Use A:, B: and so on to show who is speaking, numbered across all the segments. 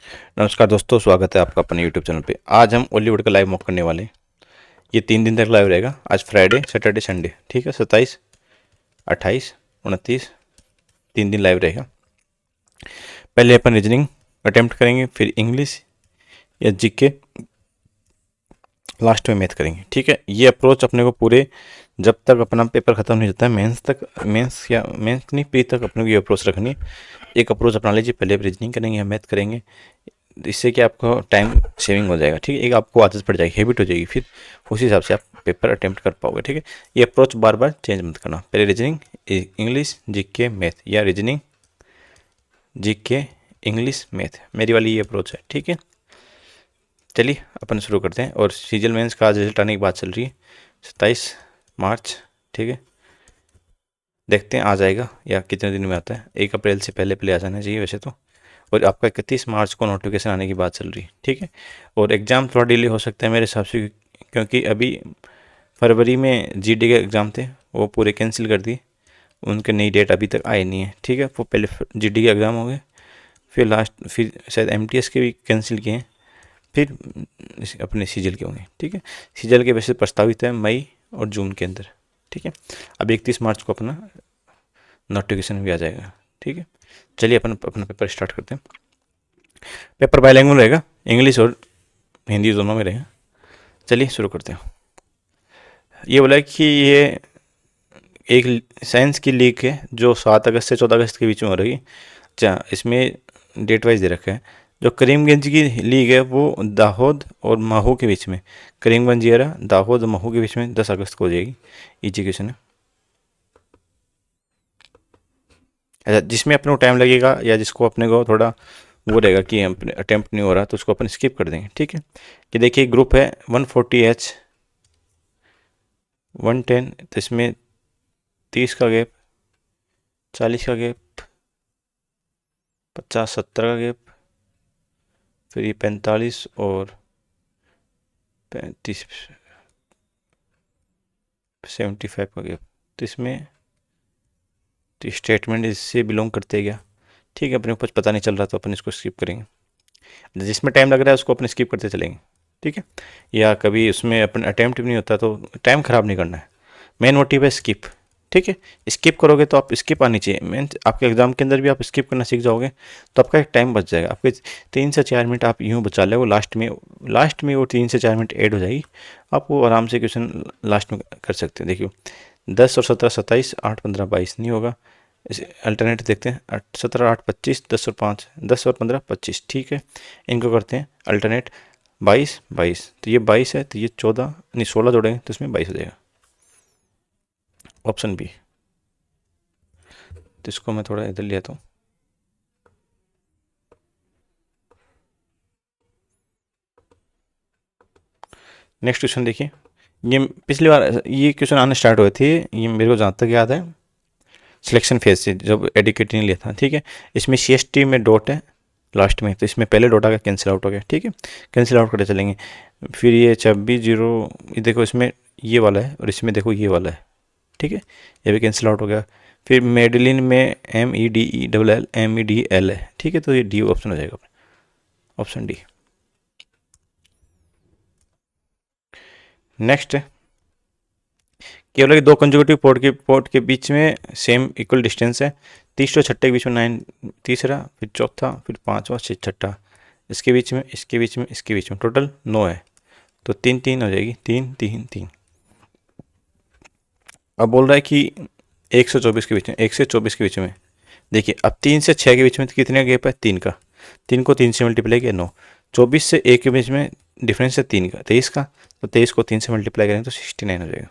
A: नमस्कार दोस्तों, स्वागत है आपका अपने यूट्यूब चैनल पे। आज हम हॉलीवुड का लाइव मॉक करने वाले हैं। ये 3 दिन तक लाइव रहेगा। आज फ्राइडे, सैटरडे, संडे, ठीक है। 27, 28, 29, 3 दिन लाइव रहेगा। पहले अपन रीजनिंग अटेम्प्ट करेंगे, फिर इंग्लिश या जीके, लास्ट में मैथ करेंगे, ठीक है। ये अप्रोच अपने को पूरे जब तक अपना पेपर खत्म नहीं होता है, मेंस तक, मेंस या मेंस नहीं, प्री तक अपने को ये अप्रोच रखनी है। एक अप्रोच अपना लीजिए, पहले रीजनिंग करेंगे या मैथ करेंगे। इससे कि आपको टाइम सेविंग हो जाएगा, ठीक है। एक आपको आदत पड़ जाएगी, हैबिट हो जाएगी, फिर उसी हिसाब से आप पेपर अटेम्प्ट कर पाओगे, ठीक है। ये अप्रोच बार बार चेंज मत करना। पहले रीजनिंग, इंग्लिश, जीके, मैथ, या रीजनिंग, जीके, इंग्लिश, मैथ, मेरी वाली ये अप्रोच है, ठीक है। चलिए अपन शुरू करते हैं। और सीजल मेंस का आज रिजल्ट आने की बात चल रही है, 27 मार्च, ठीक है। देखते हैं आ जाएगा या कितने दिन में आता है। 1 अप्रैल से पहले पहले आ जाना चाहिए वैसे तो। और आपका 31 मार्च को नोटिफिकेशन आने की बात चल रही है, ठीक है। और एग्ज़ाम थोड़ा डिले हो सकता है मेरे हिसाब से, क्योंकि अभी फरवरी में जीडी के एग्ज़ाम थे, वो पूरे कैंसिल कर दिए। उनके नई डेट अभी तक आई नहीं है, ठीक है। वो पहले जीडी के एग्ज़ाम हो गए, फिर शायद एमटीएस के भी कैंसिल किए हैं, फिर अपने सीजल के होंगे, ठीक है। सीजल के वैसे प्रस्तावित है मई और जून के अंदर, ठीक है। अब 31 मार्च को अपना नोटिफिकेशन भी आ जाएगा, ठीक है। चलिए अपन अपना पेपर स्टार्ट करते हैं। पेपर बाइलैंग्वेज रहेगा, इंग्लिश और हिंदी दोनों में रहेगा। चलिए शुरू करते हैं। ये बोला है कि ये एक साइंस की लीग है जो 7 अगस्त से 14 अगस्त के बीच में हो रही है। अच्छा, इसमें डेट वाइज दे रखा है। जो करीमगंज की लीग है वो दाहोद और महू के बीच में, करीमगंज ये रहा, दाहोद और महू के बीच में 10 अगस्त को हो जाएगी। इजी क्वेश्चन है। अच्छा, जिसमें अपने को टाइम लगेगा या जिसको अपने को थोड़ा वो रहेगा कि अटेम्प्ट नहीं हो रहा, तो उसको अपन स्किप कर देंगे, ठीक है। कि देखिए ग्रुप है 140H 110, तो इसमें 30 का गैप, 40 का गैप, 50-70 का गैप, फिर ये 45 और 35 75 का गैप। तो इसमें तो स्टेटमेंट इससे बिलोंग करते हैं क्या, ठीक है। अपने को कुछ पता नहीं चल रहा तो अपन इसको स्किप करेंगे। जिसमें टाइम लग रहा है उसको अपन स्किप करते चलेंगे, ठीक है। या कभी उसमें अपन अटेम्प्ट भी नहीं होता तो टाइम ख़राब नहीं करना है। मेन मोटिव है स्किप, ठीक है। स्किप करोगे तो आप स्किप आनी चाहिए। मेन आपके एग्जाम के अंदर भी आप स्किप करना सीख जाओगे तो आपका एक टाइम बच जाएगा। आपके 3 से 4 मिनट आप यूँ बचा ले, वो लास्ट में वो 3 से 4 मिनट ऐड हो जाएगी। आप वो आराम से क्वेश्चन लास्ट में कर सकते हैं। देखिए 10 और 17 27, 8 15 22 नहीं होगा। इसे अल्टरनेट देखते हैं, 17 8 25, 10 और 5, 10 और 15 25, ठीक है। इनको करते हैं अल्टरनेट, 22 22, तो ये 22 है, तो ये 14 नहीं 16 जोड़ेंगे तो इसमें 22 हो जाएगा। Option B. तो इसको मैं थोड़ा इधर लिया तो नेक्स्ट क्वेश्चन देखिए। ये पिछली बार ये क्वेश्चन आने स्टार्ट हुए थे, ये मेरे को जहाँ तक याद है सिलेक्शन फेज से, जब एडिकेट नहीं लिया था, ठीक है। इसमें CST में डॉट है लास्ट में, तो इसमें पहले डॉट आ गया, कैंसिल आउट हो गया, ठीक है। कैंसिल आउट करते चलेंगे। फिर ये 26 0, ये देखो इसमें ये वाला है और इसमें देखो ये वाला है, ठीक है। ये भी कैंसिल आउट हो गया। फिर मेडलिन में MEDELL है, ठीक है। तो ये डी ऑप्शन हो जाएगा, ऑप्शन डी। नेक्स्ट है केवल कि दो कंजुगेटिव पोर्ट के बीच में सेम इक्वल डिस्टेंस है। तीसरे छठे के बीच में 9, तीसरा, फिर चौथा, फिर पांचवा, छठा, इसके बीच में, इसके बीच में, इसके बीच में टोटल 9 है। तो 3 3 हो जाएगी, 3 3 3। अब बोल रहा है कि 124 के बीच में, 1 से 24 के बीच में। देखिए अब 3 से 6 के बीच में कितने गैप है, 3 का। 3 को 3 से मल्टीप्लाई किया 9। 24 से 1 के बीच में डिफरेंस है 3 का, 23 का। तो 23 को 3 से मल्टीप्लाई करेंगे तो 69 हो जाएगा।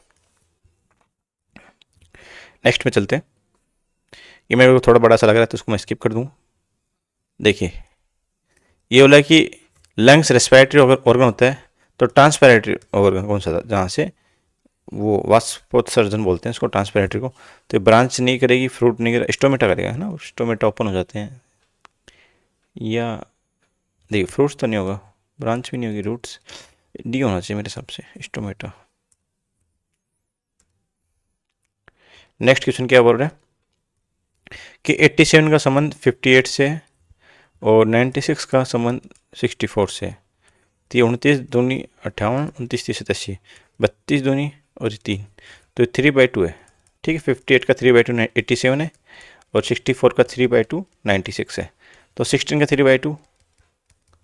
A: नेक्स्ट में चलते हैं। ये मेरे को थोड़ा बड़ा सा लग रहा है तो उसको मैं स्किप कर दूँ। देखिए ये बोला कि लंग्स रेस्पिरेटरी ऑर्गन होता है, तो ट्रांसपायरेटरी ऑर्गन कौन सा था, जहाँ से वो वाष्पोत्सर्जन बोलते हैं इसको, ट्रांसपायरेटरी को। तो ब्रांच नहीं करेगी, फ्रूट नहीं करेगा, स्टोमेटा करेगा, है ना। स्टोमेटा ओपन हो जाते हैं। या देखिए फ्रूट्स तो नहीं होगा, ब्रांच भी नहीं होगी, रूट्स, डी होना चाहिए मेरे हिसाब से, स्टोमेटा। नेक्स्ट क्वेश्चन क्या बोल रहे हैं कि 87 का संबंध 58 से और 96 का संबंध 64 से। तो 29 दूनी 58, 29 तीस 87, 32 दूनी और 3, तो 3/2 है। ठीक है, 58 का 3/2 87 है, और 64 का 3/2 96 है। तो 16 का 3/2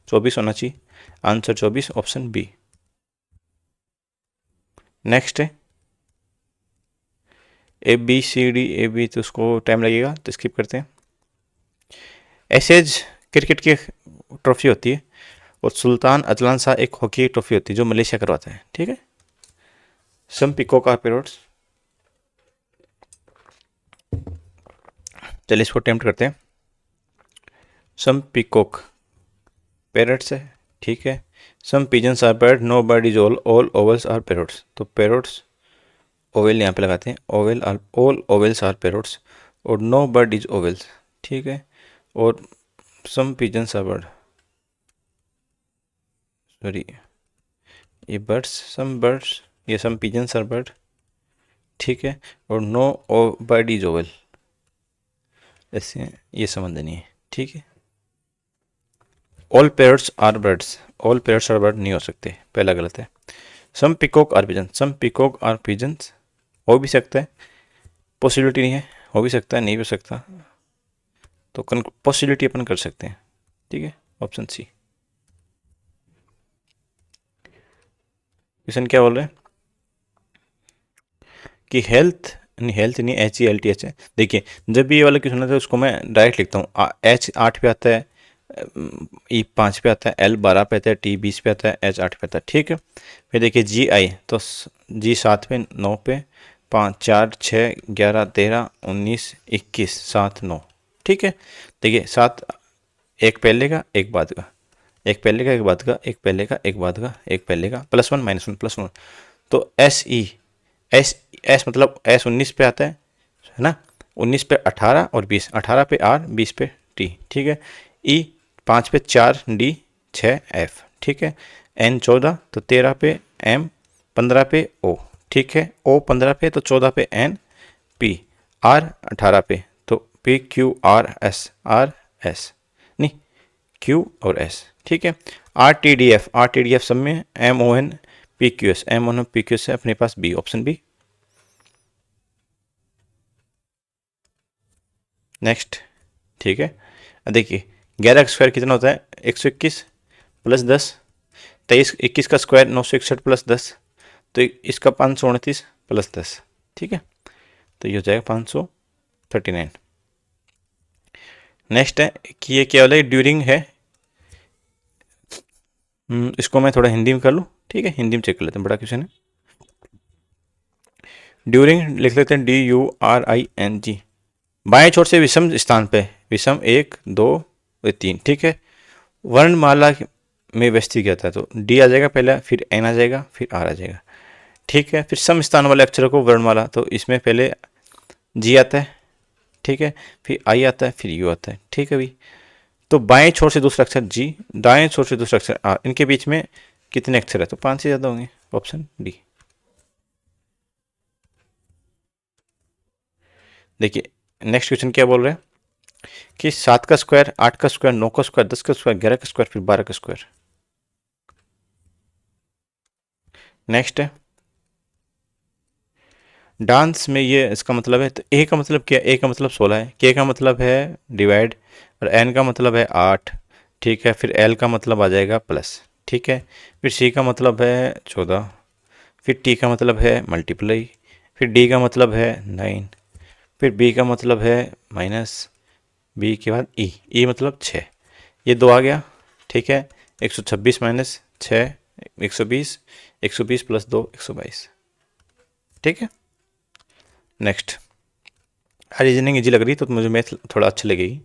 A: 24 होना चाहिए। Answer 24, option B. नेक्स्ट है ए बी, तो उसको टाइम लगेगा तो स्किप करते हैं। एशेज क्रिकेट की ट्रॉफी होती है, और सुल्तान अजलान शाह एक हॉकी की ट्रॉफी होती है जो मलेशिया करवाता है। ठीक है, सम पिकॉक आर पैरोट्स। चलिए इसको अटेम्प्ट करते हैं। सम पिकॉक पैरट्स है। ठीक है, some pigeons are bird, no bird is all owls are parrots. तो पैरोट्स ओवेल यहाँ पे लगाते हैं, owl are all owls are parrots, और नो बर्ड इज ओवेल्स। ठीक है, और some pigeons are bird, sorry ये बर्ड्स, सम बर्ड्स, ये सम पिजन्स आर बर्ड। ठीक है, और नो बर्ड इज ओवेल, ऐसे ये संबंध नहीं है। ठीक है, all parrots are birds, all parrots are bird नहीं हो सकते, पहला गलत है। Some peacock are pigeon, some peacock are pigeons हो भी सकता है, पॉसिबिलिटी नहीं है, हो भी सकता है, नहीं हो सकता, तो पॉसिबिलिटी अपन कर सकते हैं। ठीक है, ऑप्शन सी। क्वेश्चन क्या बोल रहे हैं कि हेल्थ नहीं HELTH है। देखिए, जब भी ये वाला क्वेश्चन आता है उसको मैं डायरेक्ट लिखता हूँ। H 8 पे आता है, E 5 पे आता है, L 12 पे आता है, T 20 पे आता है, H 8 पे आता है। ठीक है, फिर देखिए GI, तो G 7 पे, 9 पे, 5 4 6 11 13 19 21 7 9। ठीक है, देखिए 7, एक पहले का एक बाद का, एक पहले का एक बाद का, एक पहले का एक बाद का, एक पहले का, +1 -1 +1। तो एस मतलब S 19 पे आता है ना, 19 पे 18 और 20, 18 पे R, 20 पे T। ठीक है, E 5 पे 4 D 6 F। ठीक है, N 14, तो 13 पे M, 15 पे O। ठीक है, O 15 पे, तो 14 पे N P, R 18 पे, तो P Q R S नहीं, Q और S। ठीक है, R T D F सब में MON PQS, MON PQS है अपने पास, बी, ऑप्शन बी। नेक्स्ट, ठीक है, देखिए 11 का स्क्वायर कितना होता है, 121 + 10, 23, 21 का स्क्वायर 961 + 10, तो इसका 529 + 10। ठीक है, तो ये हो जाएगा 539। नेक्स्ट है कि ये क्या वाला ड्यूरिंग है। इसको मैं थोड़ा हिंदी में कर लूँ। ठीक है, हिंदी में चेक कर लेते हैं, बड़ा क्वेश्चन है। ड्यूरिंग लिख लेते हैं DURING। बाएं छोर से विषम स्थान पे, विषम 1 2 3। ठीक है, वर्णमाला में व्यस्ती क्या था, तो डी आ जाएगा पहले, फिर एन आ जाएगा, फिर आर आ जाएगा। ठीक है, फिर सम स्थान वाले अक्षरों को वर्णमाला, तो इसमें पहले जी आता है। ठीक है, फिर आई आता है, फिर यू आता है। ठीक है भाई, तो बाएं छोर से दूसरा अक्षर जी, दाएं छोर से दूसरा अक्षर आर, इनके बीच में कितने अक्षर है, तो 5 से ज़्यादा होंगे, ऑप्शन डी। देखिए नेक्स्ट क्वेश्चन क्या बोल रहे हैं कि 7 का स्क्वायर, 8 का स्क्वायर, 9 का स्क्वायर, 10 का स्क्वायर, 11 का स्क्वायर, फिर 12 का स्क्वायर। नेक्स्ट है डांस में, ये इसका मतलब है, तो ए का मतलब क्या, ए का मतलब 16 है, के का मतलब है डिवाइड, और एन का मतलब है 8। ठीक है, फिर एल का मतलब आ जाएगा प्लस। ठीक है, फिर सी का मतलब है 14, फिर टी का मतलब है मल्टीप्लाई, फिर डी का मतलब है 9, फिर बी का मतलब है माइनस, बी के बाद ई मतलब 6, ये 2 आ गया। ठीक है, 126 माइनस 6 120, 120 + 2 122। ठीक है, नेक्स्ट, रीजनिंग इजी लग रही तो मुझे मैथ थोड़ा अच्छा लगेगी।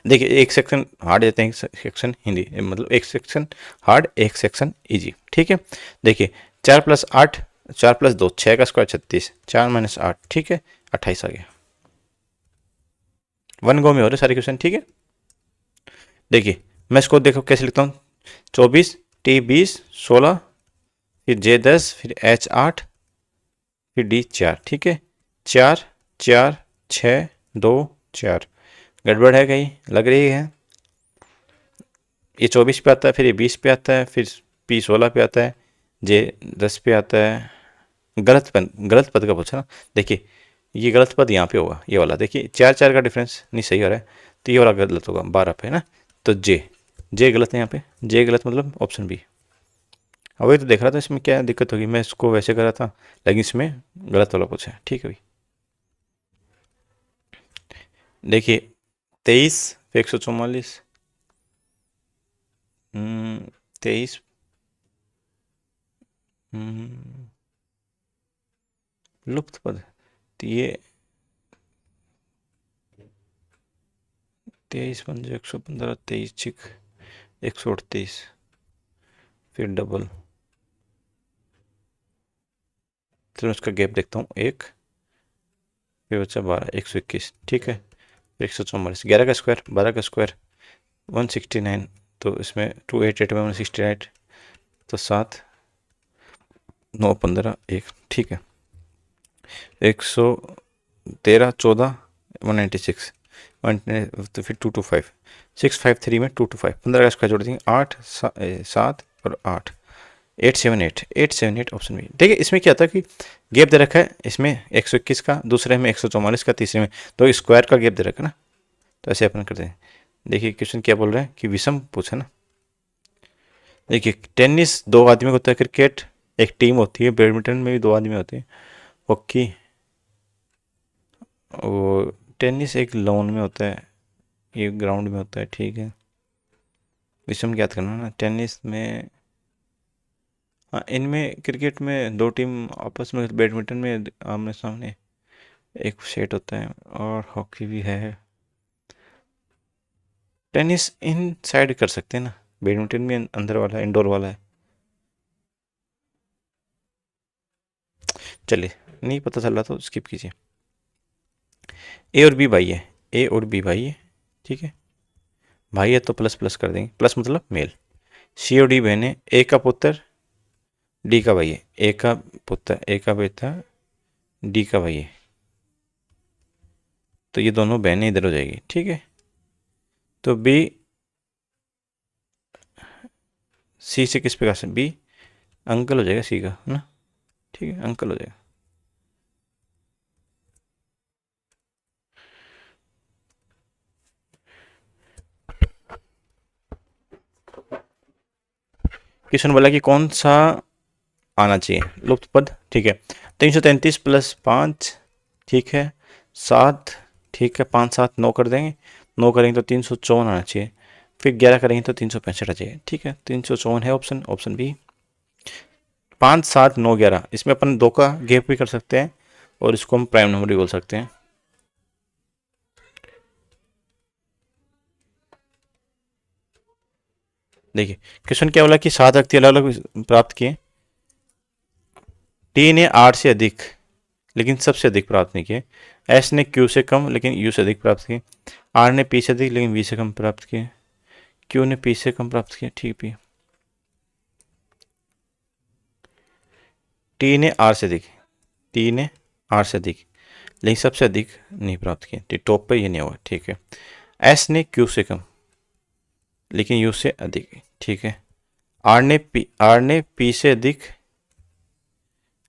A: देखिए एक सेक्शन हार्ड देते हैं, एक सेक्शन हिंदी, मतलब एक सेक्शन हार्ड, एक सेक्शन इजी। ठीक है, देखिए 4 + 8, 4 + 2 6 का स्क्वायर 36, 4 - 8, ठीक है 28 आ गया। 1 गो में हो रहे सारे क्वेश्चन। ठीक है, देखिए मैं इसको देखो कैसे लिखता हूँ, 24 T 20 16, फिर J 10, फिर H 8, फिर D 4। ठीक है, 4 4 6 2 4, गड़बड़ है कहीं लग रही है, ये 24 पे आता है, फिर ये 20 पे आता है, फिर P 16 पे आता है, J 10 पे आता है। गलत पद का पूछा ना। देखिए ये गलत पद यहाँ पे होगा, ये वाला देखिए 4 का डिफरेंस नहीं सही हो रहा है, तो ये वाला गलत होगा 12 पे ना। तो जे गलत है यहाँ पे, जे गलत मतलब ऑप्शन बी। अब वही तो देख रहा था इसमें क्या दिक्कत होगी, मैं इसको वैसे कर रहा था लेकिन इसमें गलत वाला पूछा है। ठीक है भाई, देखिए 23 फिर 144, 23 लुप्त पद, तो ये 23 पंजे 115, 23 छिक 138, फिर डबल, चलो उसका गैप देखता हूँ, एक फिर बचा 12, 121। ठीक है, फिर 144, 11 का स्क्वायर 12 का स्क्वायर 169, तो इसमें 288 में 168, तो 7 9 15 1। ठीक है, 113 14 196, तो फिर 225, 653 में 225, 15 का स्क्वायर जोड़ देंगे 8 7 और 8, 878 ऑप्शन बी। देखिए इसमें क्या था कि गैप दे रखा है, इसमें 121 का, दूसरे में 144 का, तीसरे में तो स्क्वायर का गैप दे रखा है ना, तो ऐसे अपन करते हैं। देखिए क्वेश्चन क्या बोल रहे हैं कि विषम पूछा ना। देखिए टेनिस 2 आदमी का होता है, क्रिकेट एक टीम होती है, बैडमिंटन में भी 2 आदमी होते हैं, हॉकी वो टेनिस एक लॉन में होता है, ये ग्राउंड में होता है। ठीक है, विषम ज्ञात करना ना, टेनिस में, हाँ इनमें क्रिकेट में 2 टीम आपस में, बैडमिंटन में आमने सामने एक सेट होता है, और हॉकी भी है। टेनिस इन साइड कर सकते हैं ना, बैडमिंटन में अंदर वाला इंडोर वाला है। चलिए नहीं पता चल रहा तो स्किप कीजिए। ए और बी भाई है, ए और बी भाई है। ठीक है, भाई है तो प्लस प्लस कर देंगे, प्लस मतलब मेल। सी और डी बहन है, ए का पुत्र डी का भाई है, ए का पुत्र ए का बेटा डी का भाई है, तो ये दोनों बहनें इधर हो जाएगी। ठीक है, तो बी सी से किस प्रकार से, बी अंकल हो जाएगा सी का, है ना। ठीक है, अंकल हो जाएगा। क्वेश्चन बोला कि कौन सा आना चाहिए लुप्त पद। ठीक है, 333 प्लस 5, ठीक है 7, ठीक है 5 7 9 कर देंगे, 9 करेंगे तो 354 आना चाहिए, फिर 11 करेंगे तो 365 आ जाएगा। ठीक है, 354 है ऑप्शन, ऑप्शन बी। 5 7 9 11, इसमें अपन 2 का गैप भी कर सकते हैं और इसको हम प्राइम नंबर भी बोल सकते हैं। देखिए क्वेश्चन क्या बोला कि 7 व्यक्ति अलग अलग प्राप्त किए, टी ने 8 से अधिक लेकिन सबसे अधिक प्राप्त नहीं किए, एस ने क्यू से कम लेकिन यू से अधिक प्राप्त किए, आर ने पी से अधिक लेकिन वी से कम प्राप्त किए, क्यू ने पी से कम प्राप्त किया। ठीक पी, टी ने आर से अधिक, टी ने आर से अधिक लेकिन सबसे अधिक नहीं प्राप्त किए, तो टॉप पे ये नहीं होगा। ठीक है, एस ने क्यू से कम लेकिन यू से अधिक। ठीक है, आर ने पी से अधिक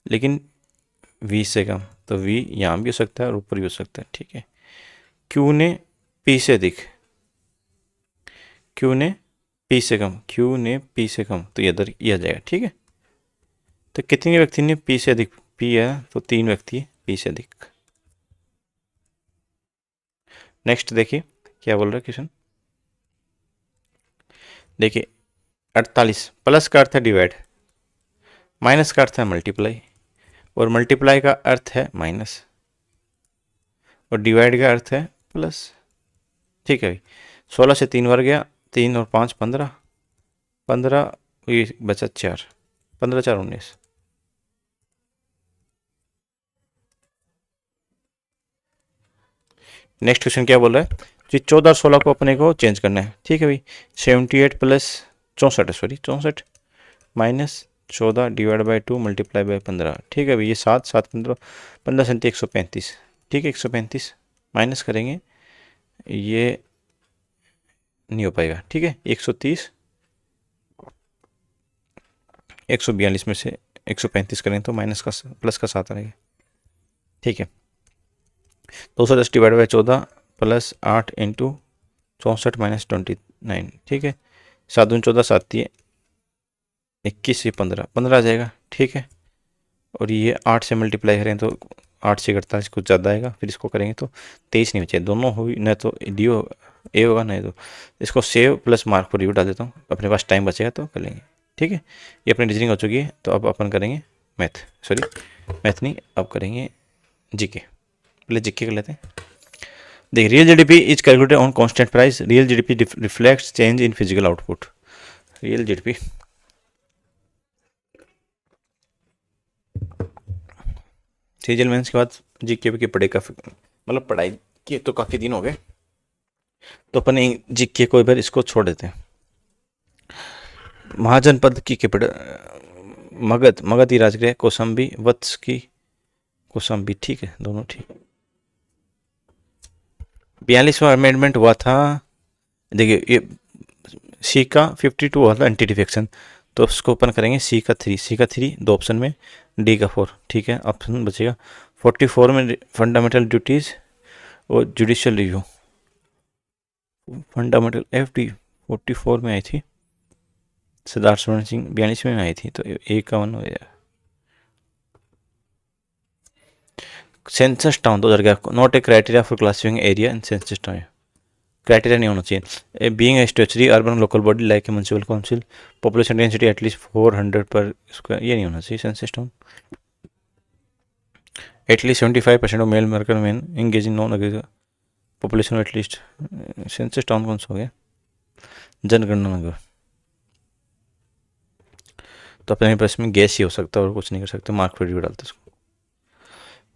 A: लेकिन वी से कम, तो वी यहाँ भी हो सकता है और ऊपर भी हो सकता है। ठीक है, क्यू ने पी से अधिक, क्यू ने पी से कम, क्यू ने पी से कम, तो ये इधर ये आ जाएगा। ठीक है, तो कितने व्यक्ति ने पी से अधिक, पी है तो 3 व्यक्ति पी से अधिक। नेक्स्ट देखिए क्या बोल रहा है क्वेश्चन। देखिए 48 प्लस का अर्थ है डिवाइड, माइनस का अर्थ है मल्टीप्लाई, और मल्टीप्लाई का अर्थ है माइनस, और डिवाइड का अर्थ है प्लस। ठीक है भाई, 16 से 3 बार गया, 3 और 5 15, 15 ये बचा 4, 15 4 19। नेक्स्ट क्वेश्चन क्या बोल रहा है जी, 14 और 16 को अपने को चेंज करना है। ठीक है भाई, 78 प्लस 64 है, sorry 64 minus 14 divide by 2 multiply by 15। ठीक है भाई, ये 7 7 15 15 सैंती 135। ठीक है, 135 माइनस करेंगे, ये नहीं हो पाएगा। ठीक है, 130 142 में से 135 करें तो माइनस का प्लस का 7 आएगा। ठीक है, 210 divide by 14 plus 8 into 64 minus 29। ठीक है, 7 दूनी 14, 7 दिए 21 से 15 आ जाएगा। ठीक है, और ये 8 से मल्टीप्लाई करें तो 8 से 48 कुछ ज़्यादा आएगा, फिर इसको करेंगे तो 23 नहीं बचे, दोनों हुई, न तो डी ए होगा नहीं तो इसको सेव प्लस मार्क पर रिव्यू डाल देता हूँ, अपने पास टाइम बचेगा तो कर लेंगे। ठीक है, ये अपनी रीजनिंग हो चुकी है, तो अब अपन करेंगे मैथ नहीं, अब करेंगे जीके। पहले जीके कर लेते हैं। देख, real GDP is calculated on constant price. Real GDP reflects change in physical output. Real GDP सीजल मेंस के बाद जीके की पढ़ाई काफ़ी, मतलब पढ़ाई की तो काफ़ी दिन हो गए, तो अपन जीके को एक बार इसको छोड़ देते हैं। महाजनपद की मगध ही राजगृह, कौशाम्बी वत्स की कौशाम्बी। ठीक है, दोनों ठीक। 42वां अमेंडमेंट हुआ था। देखिए, ये सी का 52 हुआ था एंटी डिफेक्शन, तो उसको अपन करेंगे सी का 3 दो ऑप्शन में, डी का 4। ठीक है, ऑप्शन बचेगा 44 में फंडामेंटल ड्यूटीज़ और जुडिशियल रिव्यू। फंडामेंटल FD 44 में आई थी, सिद्धार्थ स्वर्ण सिंह 42 में आई थी, तो ए का 1 हो जाएगा। Census town 2011, not a criteria for classifying area in census town. Criteria नहीं होना चाहिए। Being a statutory urban local body like a municipal council, population density at least 400 पर स्क्वायर, ये नहीं होना चाहिए census town. At least 75% of male worker man engage in non agriculture, population at least, census town कौन सा हो गया, जनगणना नगर। तो अपने पास में गैस ही हो सकता है और कुछ नहीं कर सकते, मार्क पर रिव्यू डालते उसको।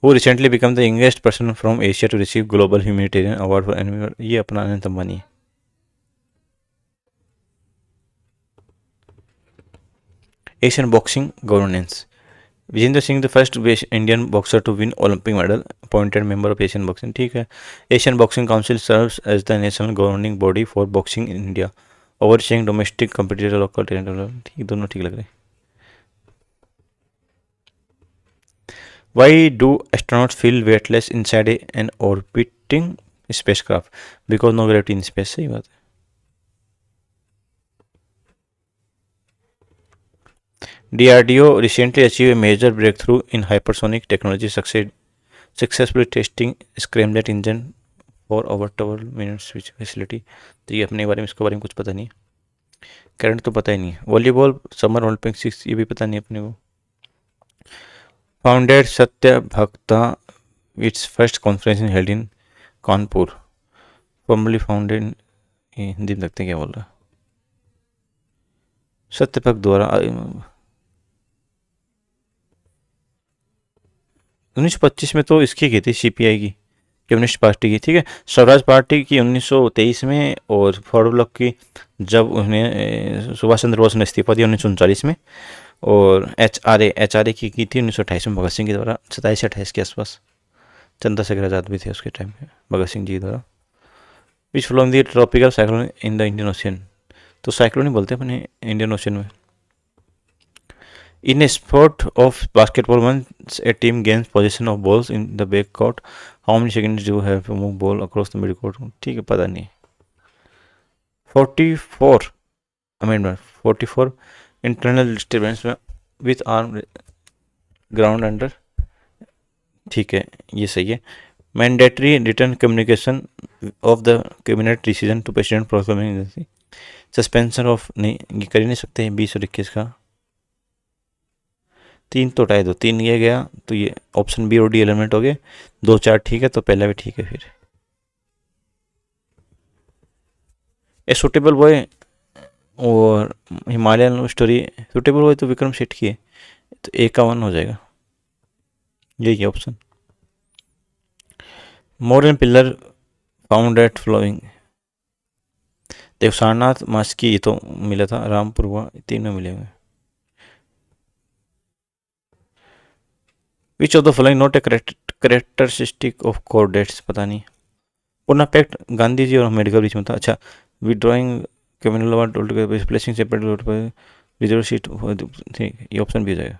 A: Who recently became the youngest person from Asia to receive Global Humanitarian Award for Environment, ये अपना अनंत अंबानी है। Asian boxing governance, Vijender Singh the first Indian boxer to win Olympic medal, appointed member of Asian boxing. ठीक है, Asian boxing council serves as the national governing body for boxing in India, overseeing domestic competitor local talent. ठीक, दोनों ठीक लग रहे हैं। Why do astronauts feel weightless inside an orbiting spacecraft? Because no gravity in space। सही बात है। DRDO recently achieved a major breakthrough in hypersonic technology, successfully testing scramjet engine for over 12 minutes switch facility। तो ये अपने बारे में, इसके बारे में कुछ पता नहीं है। करंट तो पता ही नहीं है। वॉलीबॉल समर ओलंपिक 6, ये भी पता नहीं अपने को। Founded Satya Bhakta, its first conference in held in Kanpur, formally founded, Hindi में लगते हैं क्या बोल रहा है, सत्य भक्त द्वारा 1925 में तो इसकी की थी, CPI की, कम्युनिस्ट पार्टी की। ठीक है, स्वराज पार्टी की 1923 में, और फॉरवर्ड ब्लॉक की जब उन्हें सुभाष चंद्र बोस ने इस्तीफा दिया 1939 में, और HRA की थी 1928 में भगत सिंह के द्वारा, 27 से 28 के आसपास। चंद्रशेखर आज़ाद भी थे उसके टाइम पे, भगत सिंह जी द्वारा। Which flowing the tropical cyclone in the Indian ocean, तो साइक्लोन ही बोलते हैं अपने इंडियन ओशियन में। In a sport of basketball, once a team gains possession of balls in the back court, how many seconds do you have to move ball across the mid court? ठीक है, पता नहीं। 44 amendment 44, internal disturbance with arm ground under. ठीक है, ये सही है। Mandatory return communication of the cabinet decision to president proclaiming, suspension of, नहीं ये कर ही नहीं सकते 20 और 21 का। 3 तो हटाए दो, 3 ये गया, तो ये ऑप्शन बी और डी एलिमेंट हो गए। 2 4 ठीक है, तो पहला भी ठीक है। फिर ए सुटेबल बॉय और हिमालयन स्टोरी, सुटेबल बॉय तो विक्रम सेठ की है, तो ए का 1 हो जाएगा, यही है option. Modern pillar found at flowing, देव सारनाथ मास्की, ये तो मिला था, रामपुर हुआ, 3 में मिले हुए। Which of the following not a characteristic of chordates, पता नहीं। पुनः पैक्ट गांधी जी और अम्बेडकर बीच में था। अच्छा, withdrawing communal award, placing separate reserve seat, ठीक है, ये ऑप्शन भी हो जाएगा।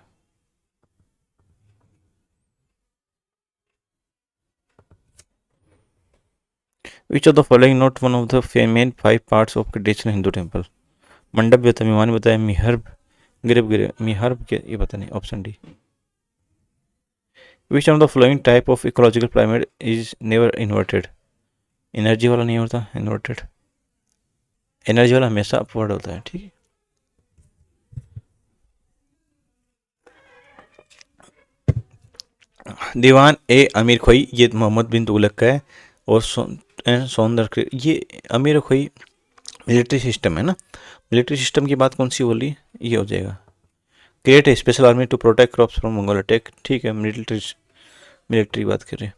A: Which of the following not one of the main 5 parts of traditional Hindu temple. मंडप भी होता है, मिमानी बताया, मिहर्ब, गिरब मिहर्ब के, ये पता नहीं, option D. Which of the following type of ecological pyramid is never inverted. Energy वाला नहीं होता इन्वर्टेड, एनर्जी वाला हमेशा अपवर्ड होता है, ठीक है। दीवान ए अमीर खोई, ये मोहम्मद बिन तुगलक का है। और सौंदर्य, ये अमीर खोई मिलिट्री सिस्टम है ना, मिलिट्री सिस्टम की बात कौन सी बोली, ये हो जाएगा। Create a special army to protect crops from Mongol attack, ठीक है, मिलिट्री, मिलिट्री बात कर रहे हैं।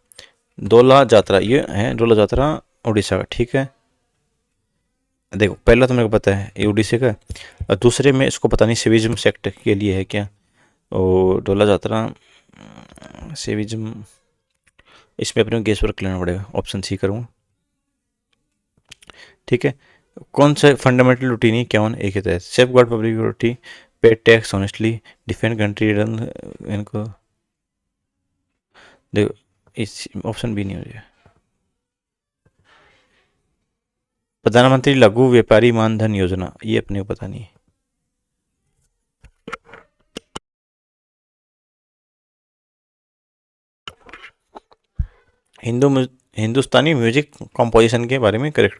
A: डोला जात्रा, ये है डोला जात्रा उड़ीसा का, ठीक है। देखो पहला तो मेरे को पता है ये उड़ीसा का है, और दूसरे में इसको पता नहीं सिविज्म सेक्ट के लिए है क्या। और डोला जात्रा सिविज्म, इसमें अपने को गेस वर्क लेना पड़ेगा, ऑप्शन सी करूँगा, ठीक है। कौन सा फंडामेंटल रूटीन ही क्या एक ही है, सेफ गार्ड पब्लिक सिक्योरिटी, पे tax honestly, defend country run, इनको देखो, इस ऑप्शन भी नहीं हो जाएगा। प्रधानमंत्री लघु व्यापारी मानधन योजना, ये अपने को पता नहीं है। हिंदुस्तानी म्यूजिक कंपोजिशन के बारे में करेक्ट।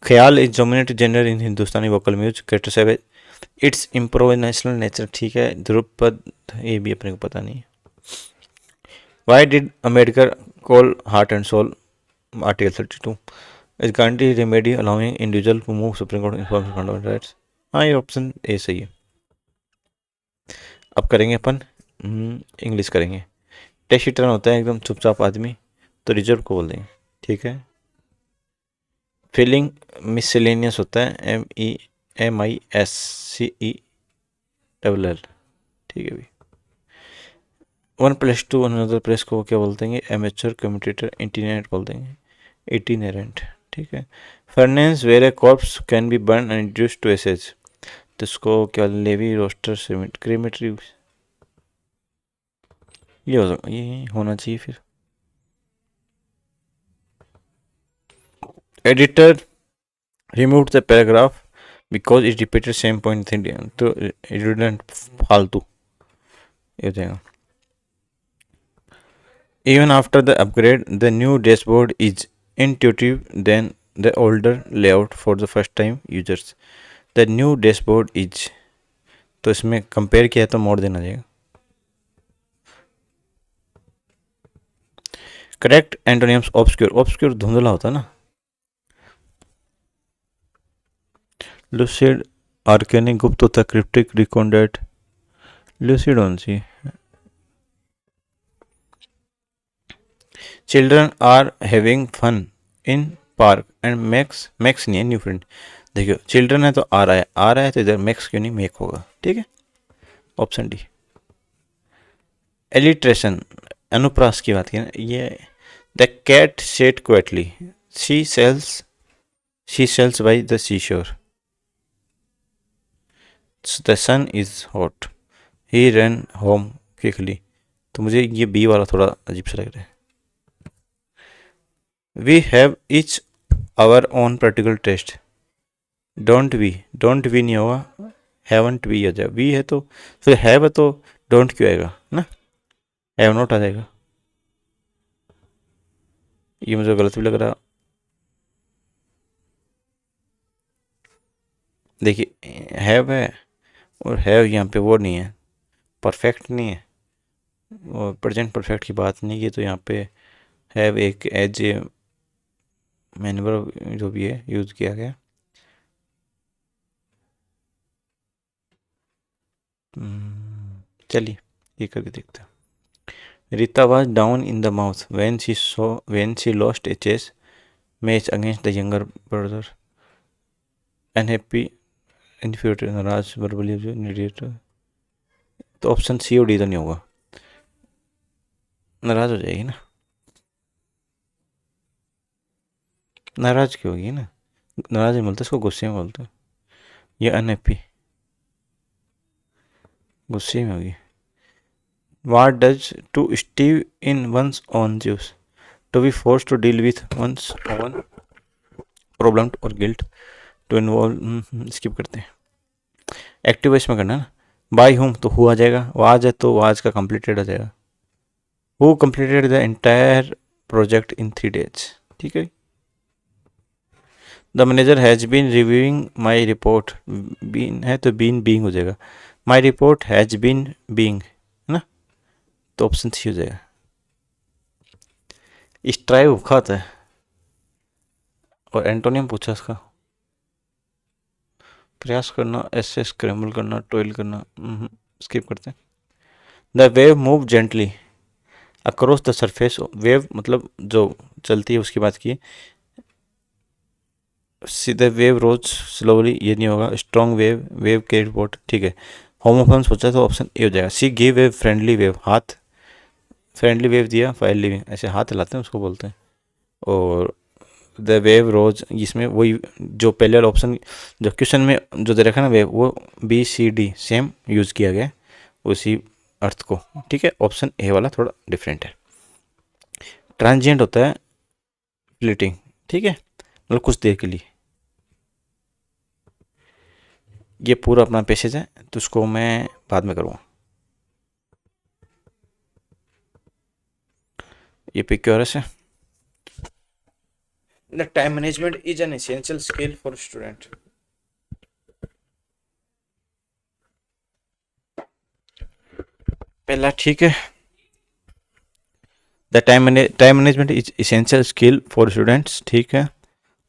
A: ख्याल is dominated gender in Hindustani vocal music, correct से इट्स इम्प्रोवाइजेशनल नेचर, ठीक है। ध्रुपद, ये भी अपने को पता नहीं है। Why did Ambedkar call heart and soul, article 32 is guarantee remedy allowing individual to move Supreme Court information fundamental rights. हाँ, ये ऑप्शन ए सही है। अब करेंगे अपन इंग्लिश करेंगे। टेस्ट रिटर्न होता है एकदम चुपचाप आदमी, तो रिजर्व को बोल देंगे, ठीक है। फीलिंग मिसलेनियस होता है, MISCELL, ठीक है भाई। 1+2 अनदर प्लेस को क्या बोलते हैं, एमेचर कम्यूटेटर इंटीरियरेंट बोल देंगे, इटीनेरेंट, ठीक है। Furnace where a corpse can be burn and reduce to ashes, तो इसको क्या, लेवी रोस्टर सीमेंट क्रीमेटरी, ये होना चाहिए फिर। Editor remove the paragraph because it repeated same point, तो रिडंडेंट, फालतू, ये हो जाएगा। Even after the upgrade, the new dashboard is intuitive than the older layout for the first time users. The new dashboard is, तो इसमें compare किया तो मोर देना जाएगा। करेक्ट एंटोनियम्स ऑब्सक्योर, ऑब्सक्योर धुंधला होता है ना। लूसिड आर्केनिक गुप्त होता है, cryptic recondite, lucid on sea. Children are having fun in park and max नहीं है न्यू फ्रेंड। देखियो चिल्ड्रन है तो आ रहा है तो इधर मैक्स क्यों नहीं, मेक होगा, ठीक है, ऑप्शन डी। एलिट्रेशन, अनुप्रास की बात की ना, ये the cat sat quietly, she sells she sells by the sea shore, the sun is hot, he run home quickly, तो मुझे ये बी वाला थोड़ा अजीब सा लग रहा है। We have each our own particular taste, don't we नहीं होगा, हैवंट वी आ जाए, वी है तो फिर हैव है तो डोंट क्यों आएगा ना, हैव नॉट आ जाएगा, ये मुझे गलत भी लग रहा। देखिए हैव है, और हैव यहाँ पे वो नहीं है, परफेक्ट नहीं है, और प्रेजेंट परफेक्ट की बात नहीं, ये तो यहाँ पे हैव एक एज ए मैनवर जो भी है यूज़ किया गया। चलिए ये करके देखते हैं। Rita was down in the mouth when she lost a chess match against the younger brother. Unhappy, infuriated, नाराज, verbally abusive, तो ऑप्शन सी और डी तो नहीं होगा, नाराज हो जाएगी ना, नाराज क्यों होगी ना, नाराज नहीं बोलते इसको, गुस्से में बोलते हैं। ये अनहैप्पी, गुस्से में होगी। What does to Steve in one's own juice? To be forced to deal with one's own problem or guilt. To involve skip करते हैं। एक्टिव वॉइस में करना है ना। बाई होम तो हु आ जाएगा, वो आज है तो वो आज का कंप्लीटेड आ जाएगा। Who completed the entire project in 3 days। ठीक है। The manager has been reviewing my report, been है तो बीन बीइंग हो जाएगा। My report has been being है ना, तो ऑप्शन सी हो जाएगा। स्ट्राइव खाता है और एंटोनियम पूछा इसका। प्रयास करना, ऐसे स्क्रैम्बल करना, टॉयल करना, स्किप करते हैं। The wave move gently across the surface. Wave मतलब जो चलती है उसकी बात की। सीधे वेव रोज स्लोली, ये नहीं होगा। स्ट्रॉन्ग वेव, वेव के रिपोर्ट, ठीक है। होमोफोन्स पूछा तो ऑप्शन ए हो जाएगा। सी गिव वेव फ्रेंडली वेव, हाथ फ्रेंडली वेव दिया, फाइनली वेव ऐसे हाथ हिलाते हैं उसको बोलते हैं। और द वेव रोज, इसमें वही जो पहले वाला ऑप्शन जो क्वेश्चन में जो दे रखा ना वेव, वो BCD सेम यूज़ किया गया उसी अर्थ को, ठीक है। ऑप्शन ए वाला थोड़ा डिफरेंट है। ट्रांजिएंट होता है फ्लीटिंग, ठीक है, मतलब कुछ देर के लिए। ये पूरा अपना पैसेज है तो उसको मैं बाद में करूँगा। ये PQRS है। The time management is an essential skill for student. पहला ठीक है। The time management is essential skill for students, ठीक है।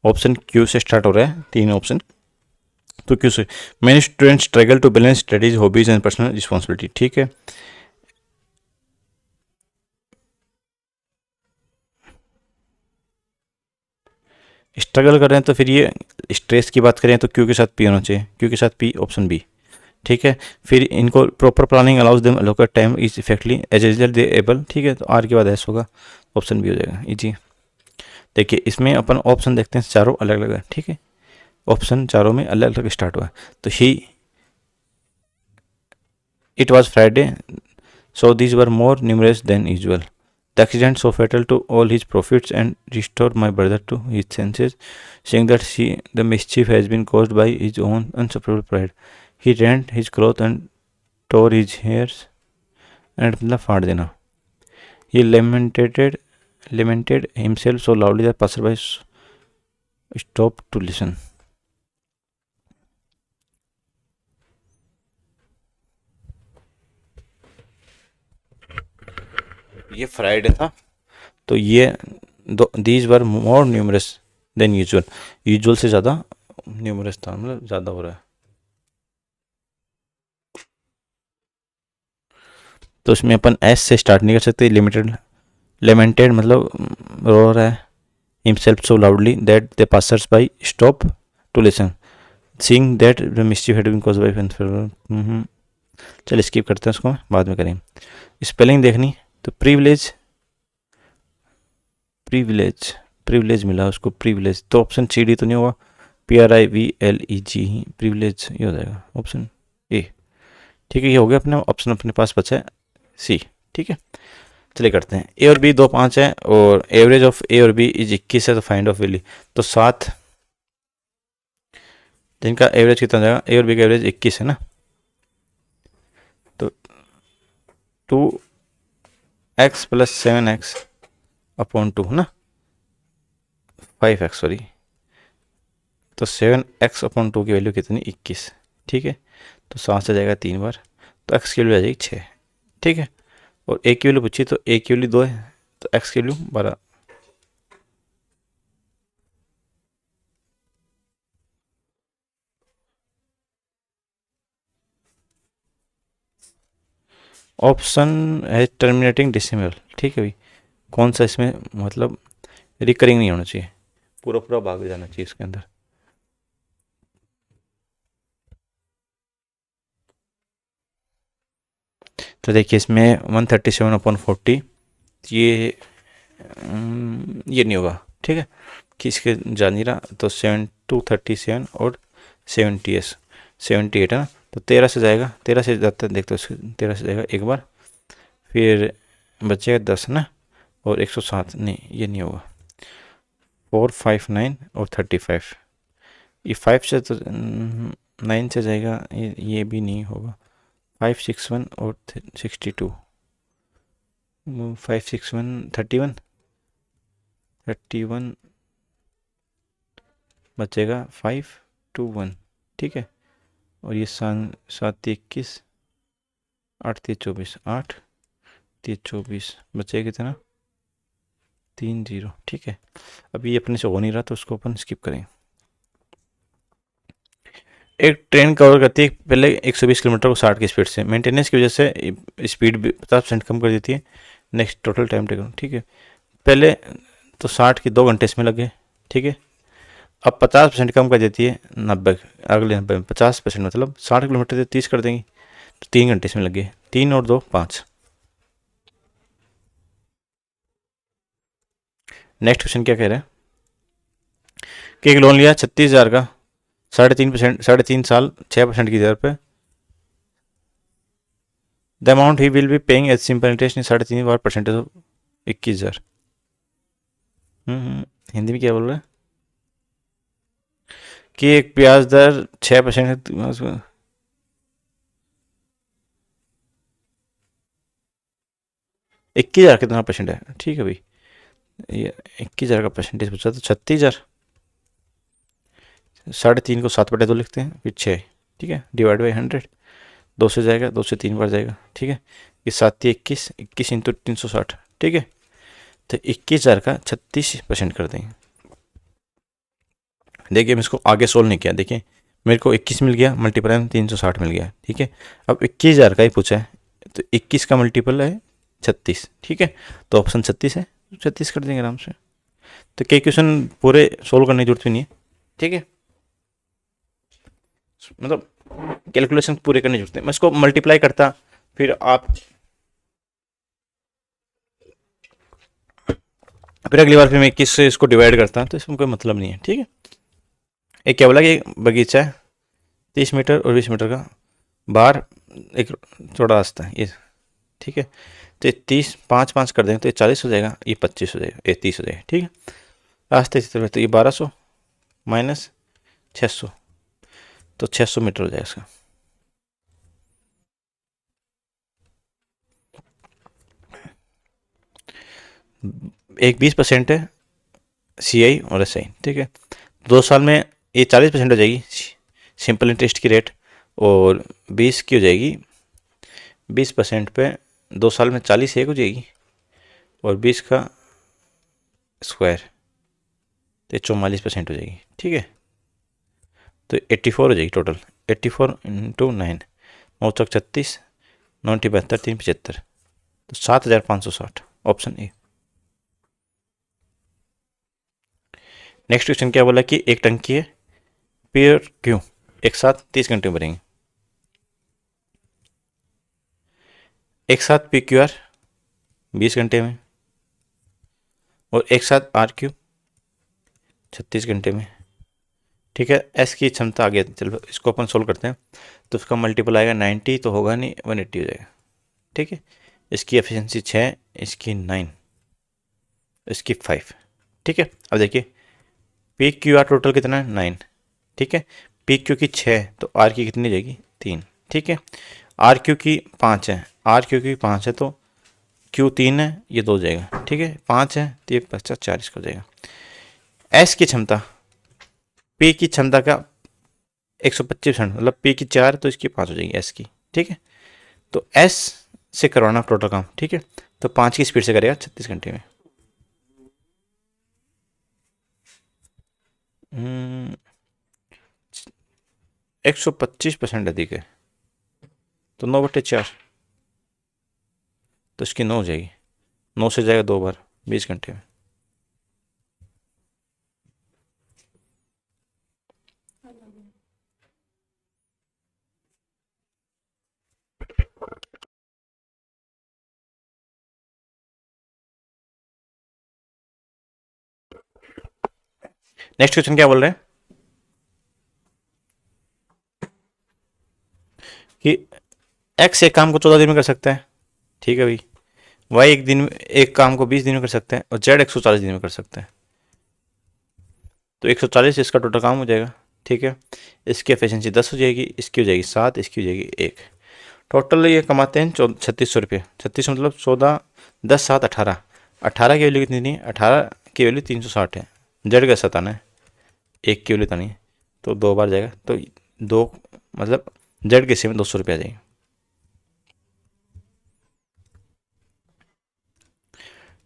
A: ऑप्शन क्यू से स्टार्ट हो रहा है, 3 ऑप्शन। तो क्यू से many students struggle to balance studies, hobbies and personal responsibility, ठीक है। स्ट्रगल कर रहे हैं तो फिर ये स्ट्रेस की बात करें तो क्यू के साथ पी होना चाहिए, क्यू के साथ पी, ऑप्शन बी, ठीक है। फिर इनको proper planning allows them allocate time is effectively as a result they able, ठीक है। तो आर के बाद एस होगा, ऑप्शन बी हो जाएगा इजी। देखिए इसमें अपन ऑप्शन देखते हैं, चारों अलग अलग है, ठीक है। ऑप्शन चारों में अलग अलग स्टार्ट हुआ है। तो ही it was Friday so these were more numerous than usual. The accident so fatal to all his profits and restore my brother to his senses, saying that the mischief has been caused by his own unsupportable pride. He rent his clothes and tore his hairs and मतलब फाड़ देना। He lamented himself so loudly that passerby stopped to listen. ये Friday था तो ये these were more numerous than usual, usual से ज़्यादा numerous था, मतलब ज़्यादा हो रहा है। तो इसमें अपन एस से स्टार्ट नहीं कर सकते। लेमेंटेड मतलब रो रहा है। Himself so loudly that the passers by stop to listen, seeing that the mischief had been caused by. चल स्किप करते हैं उसको, बाद में करेंगे। स्पेलिंग देखनी तो प्रिविलेज प्रिविलेज मिला उसको, प्रिविलेज। तो ऑप्शन सी डी तो नहीं होगा, PRIVLEG ही प्रिविलेज ये हो जाएगा, ऑप्शन ए, ठीक है। ये हो गया अपने ऑप्शन, अपने पास बचा है सी, ठीक है। चलिए करते हैं। ए और बी 2 5 है और एवरेज ऑफ ए और बी इज 21 है, तो फाइंड ऑफ वैल्यू। तो 7 जिनका एवरेज कितना जाएगा, ए और बी का एवरेज 21 है ना, तो 2x प्लस 7x अपॉन 2 है ना, 5x सॉरी। तो 7x अपॉन 2 की वैल्यू कितनी, 21, ठीक है। तो 7 से जाएगा 3 बार, तो x की वैल्यू आ जाएगी 6, ठीक है। और a की वैल्यू पूछी तो a की वैल्यू 2 है, तो x की वैल्यू 12। ऑप्शन है टर्मिनेटिंग डेसिमल, ठीक है भाई। कौन सा इसमें मतलब रिकरिंग नहीं होना चाहिए, पूरा पूरा भाग जाना चाहिए इसके अंदर। तो देखिए इसमें 137/40 ये नहीं होगा, ठीक है, कि इसके जा नहीं रहा। तो 7 2 37 और 70 78 है ना, तो 13 से जाएगा, 13 से जाता है, देखते हो 13 से जाएगा एक बार, फिर बचेगा 10 ना, और 107, नहीं ये नहीं होगा, 459 और 35, ये 5 से तो 9 से जाएगा, ये भी नहीं होगा, 561 और 62, 561 31 बचेगा 521, ठीक है। और ये 7 21, 8 3 24, 8 3 24 बचेगा कितना, 30, ठीक है। अभी ये अपने से हो नहीं रहा तो उसको अपन स्किप करेंगे। एक ट्रेन कवर करती है पहले 120 किलोमीटर को 60 की स्पीड से, मेंटेनेंस की वजह से स्पीड 50% कम कर देती है। नेक्स्ट टोटल टाइम टेकन, ठीक है। पहले तो 60 की 2 घंटे इसमें लगे, ठीक है। अब 50% कम कर देती है 90, अगले 90 में 50%, मतलब 60 किलोमीटर से 30 कर देंगी, तो 3 घंटे इसमें लगे, 3 और 2 5। नेक्स्ट क्वेश्चन क्या कह रहे हैं कि एक लोन लिया 36,000 का, 3.5%, 3.5 साल 6% की दर पे, the amount he will be paying as simple interest in 3.5 बार परसेंटेज ऑफ 21,000। हिंदी में क्या बोल रहा है कि एक ब्याज दर 6% 21,000 कितना परसेंट है, ठीक है भाई, ये 21,000 का परसेंटेज पूछा तो 36,000, 3.5 को 7/2 लिखते हैं, फिर 6, ठीक है, डिवाइड बाई 100, 2 से जाएगा, 2 से 3 बार जाएगा, ठीक है। ये 7 21, 21 इंटू 360, ठीक है। तो 21,000 का 36% कर देंगे। देखिए मैं इसको आगे सोल्व नहीं किया, देखिए मेरे को 21 मिल गया, मल्टीपल में 360 मिल गया, ठीक है। अब 21,000 का ही पूछा है, तो 21 का मल्टीपल है 36, ठीक है। तो ऑप्शन 36 है, 36 कर देंगे आराम से। तो कई क्वेश्चन पूरे सोल्व करने की जरूरत भी नहीं है, ठीक है, मतलब कैलकुलेशन पूरे करने की जरूरत है। मैं इसको मल्टीप्लाई करता, फिर आप फिर अगली बार फिर मैं 21 से इसको डिवाइड करता, तो इसमें कोई मतलब नहीं है, ठीक है। एक क्या बोला कि बगीचा है 30 मीटर और 20 मीटर का, बाहर एक चौड़ा रास्ता है ये, ठीक है। तो ये 30, 5 5 कर देंगे तो ये 40 हो जाएगा, ये 25 हो जाएगा, ये 30 हो जाएगा, ठीक है। रास्ते इसी तरह, तो ये 1200 माइनस 600, तो 600 मीटर हो जाएगा इसका। एक 20% है CI और SI, ठीक है। 2 साल में ये 40% हो जाएगी सिंपल इंटरेस्ट की रेट, और 20 की हो जाएगी 20% पे 2 साल में 40 एक हो जाएगी, और 20 का स्क्वायर तो 44% हो जाएगी, ठीक है। तो 84 हो जाएगी टोटल, 84 इंटू 9, 9 36, 9 72, 3 75, तो 7,560, ऑप्शन ए। नेक्स्ट क्वेश्चन क्या बोला कि एक टंकी है, पेयर क्यों एक साथ 30 घंटे में भरेंगे, एक साथ PQR 20 घंटे में, और एक साथ RQ 36 घंटे में, ठीक है। एस की क्षमता आगे, चलो इसको अपन सोल्व करते हैं। तो उसका मल्टीपल आएगा 90, तो होगा नहीं, 180 हो जाएगा, ठीक है। इसकी एफिशिएंसी 6, इसकी 9, इसकी 5, ठीक है। अब देखिए PQR टोटल कितना है 9, ठीक है। PQ की 6, तो R की कितनी जाएगी 3, ठीक है। RQ की 5 है, RQ की 5 है, तो Q 3 है, ये 2 जाएगा, ठीक है। 5 है तो ये 50 40 हो जाएगा। S की क्षमता, P की क्षमता का 125%, मतलब P की 4 तो इसकी 5 हो जाएगी S की, ठीक है। तो S से करवाना टोटल काम, ठीक है। तो 5 की स्पीड से करेगा 36 घंटे में। 125% अधिक है, तो 9/4, तो इसकी 9 हो जाएगी, 9 से जाएगा 2 बार 20 घंटे में। नेक्स्ट क्वेश्चन क्या बोल रहे हैं कि एक्स एक काम को 14 दिन में कर सकता है, ठीक है भाई, वाई एक दिन एक काम को 20 दिन में कर सकता है, और जेड 140 दिन में कर सकता है। तो 140 इसका टोटल काम हो जाएगा, ठीक है। इसकी एफिशिएंसी 10 हो जाएगी, इसकी हो जाएगी 7, इसकी हो जाएगी 1। टोटल ये कमाते हैं 3600 रुपये। 36 मतलब 14, 10, 7, 18। 18 की वैल्यू कितनी थी? 18 की वैल्यू 360 है। जेड का 7 है, एक की वैल्यू नहीं है, तो 2 बार जाएगा, तो 2 मतलब जेड के हिस्से में 200 रुपये आ जाएंगे।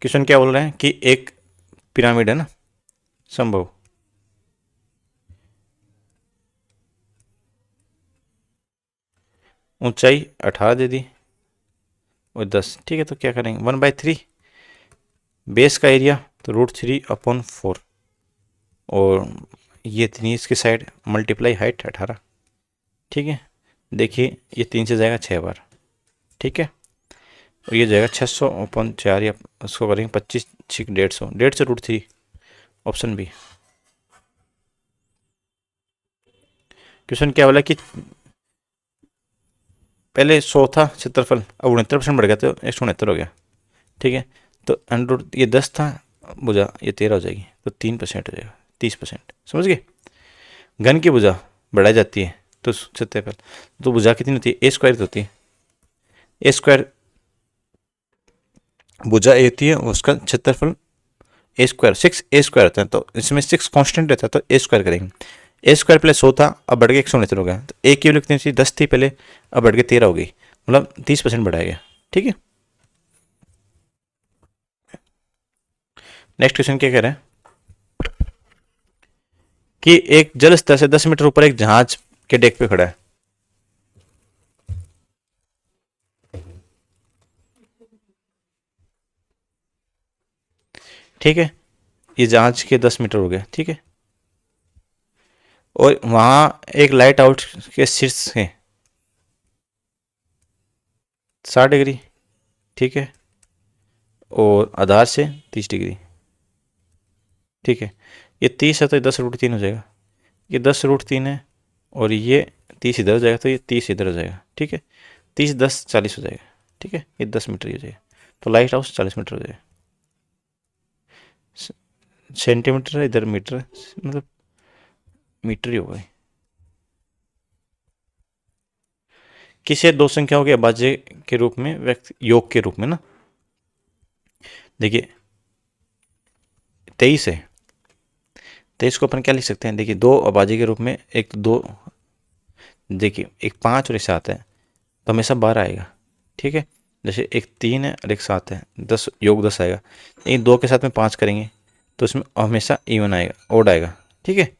A: क्वेश्चन क्या बोल रहे हैं कि एक पिरामिड है ना, संभव, ऊंचाई 18 दे दी और 10, ठीक है। तो क्या करेंगे, 1/3 बेस का एरिया, तो √3/4, और ये नीचे की साइड मल्टीप्लाई हाइट 18, ठीक है। देखिए ये 3 से जाएगा 6 बार, ठीक है, और ये जाएगा 600/4, या उसको करेंगे 25, 150, 150 √3, ऑप्शन बी। क्वेश्चन क्या बोला कि पहले 100 था क्षेत्रफल, अब 69% बढ़ गया, तो 169 हो गया, ठीक है। तो अंडर ये 10 था, भुजा ये 13 हो जाएगी, तो 3% हो जाएगा, 30%, समझ गए। घन की भुजा बढ़ाई जाती है, तो क्षेत्रफल, तो भुजा कितनी होती है? ए स्क्वायर होती है, ए स्क्वायर भुजा ए होती है, उसका क्षेत्रफल ए स्क्वायर, 6 a² होता है, तो इसमें 6 कांस्टेंट रहता है, तो ए स्क्वायर करेंगे। ए स्क्वायर पहले 100 था, अब बढ़ के 169 हो गया, तो ए की वैल्यू कितनी थी? 10 थी पहले, अब बढ़ के 13 हो गई, मतलब 30% बढ़ाया गया, ठीक है। नेक्स्ट क्वेश्चन क्या कह रहे हैं कि एक जल स्तर से 10 मीटर ऊपर एक जहाज के डेक पे खड़ा है, ठीक है। ये जहाज के 10 मीटर हो गया, ठीक है, और वहां एक लाइट आउट के शीर्ष से 60 डिग्री, ठीक है, और आधार से 30 डिग्री, ठीक है। ये 30 है, तो 10√3 हो जाएगा, ये 10√3 है, और ये 30 इधर हो जाएगा, तो ये 30 इधर हो जाएगा, ठीक है। 30, 10, 40 हो जाएगा, ठीक है, ये 10 मीटर ही हो जाएगा, तो लाइट हाउस 40 मीटर हो जाएगा। सेंटीमीटर है, इधर मीटर है, मतलब मीटर ही होगा। किसी दो संख्याओं के अभाज्य के रूप में व्यक्त योग के रूप में ना, देखिए 23 है, 23 को अपन क्या लिख सकते हैं? देखिए दो अभाज्य के रूप में, एक तो दो, देखिए एक 5 और एक 7 है, तो हमेशा 12 आएगा, ठीक है। जैसे एक 3 है और एक 7 है, 10 योग 10 आएगा। लेकिन 2 के साथ में 5 करेंगे, तो उसमें हमेशा इवन आएगा, ओड आएगा, ठीक है।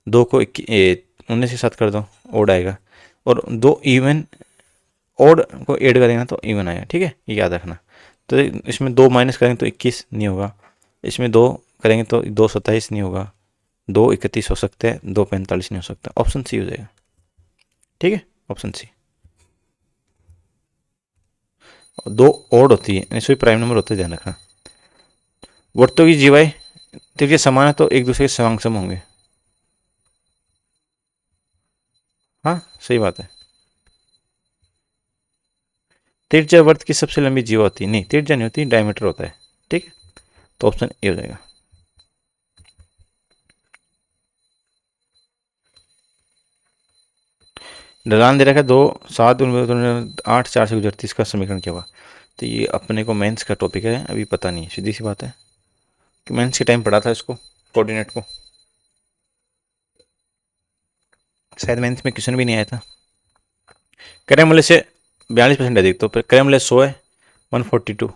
A: 2 को 19 के साथ कर दो, ओड आएगा, और 2 इवन ओड को ऐड करेंगे ना, तो इवन आएगा, ठीक है, ये याद रखना। तो इसमें 2 माइनस करेंगे तो 21 नहीं होगा, इसमें 2 करेंगे तो 2 27 नहीं होगा, 2 31 हो सकते हैं, 2 45 नहीं हो सकता, ऑप्शन सी हो जाएगा, ठीक है, ऑप्शन सी। दो ओड होती है, इसमें प्राइम नंबर होते हैं, ध्यान रखना। वर्तों की जीवाएं त्रिज्या समान है, तो एक दूसरे के समांसम होंगे, हाँ सही बात है। त्रिज्या वर्त की सबसे लंबी जीवा होती है, नहीं त्रिज्या नहीं होती, डायमीटर होता है, ठीक है, तो ऑप्शन ए हो जाएगा। ढलान दे रखा है 2, 7, 8, 4 से गुजरती, इसका समीकरण क्या हुआ? तो ये अपने को मेंस का टॉपिक है, अभी पता नहीं, सीधी सी बात है कि मेंस के टाइम पढ़ा था इसको, कोऑर्डिनेट को, शायद मेंस में क्वेश्चन भी नहीं आया था। क्रय मूल्य से 42% अधिक, तो क्रय मूल्य 100 है, 142,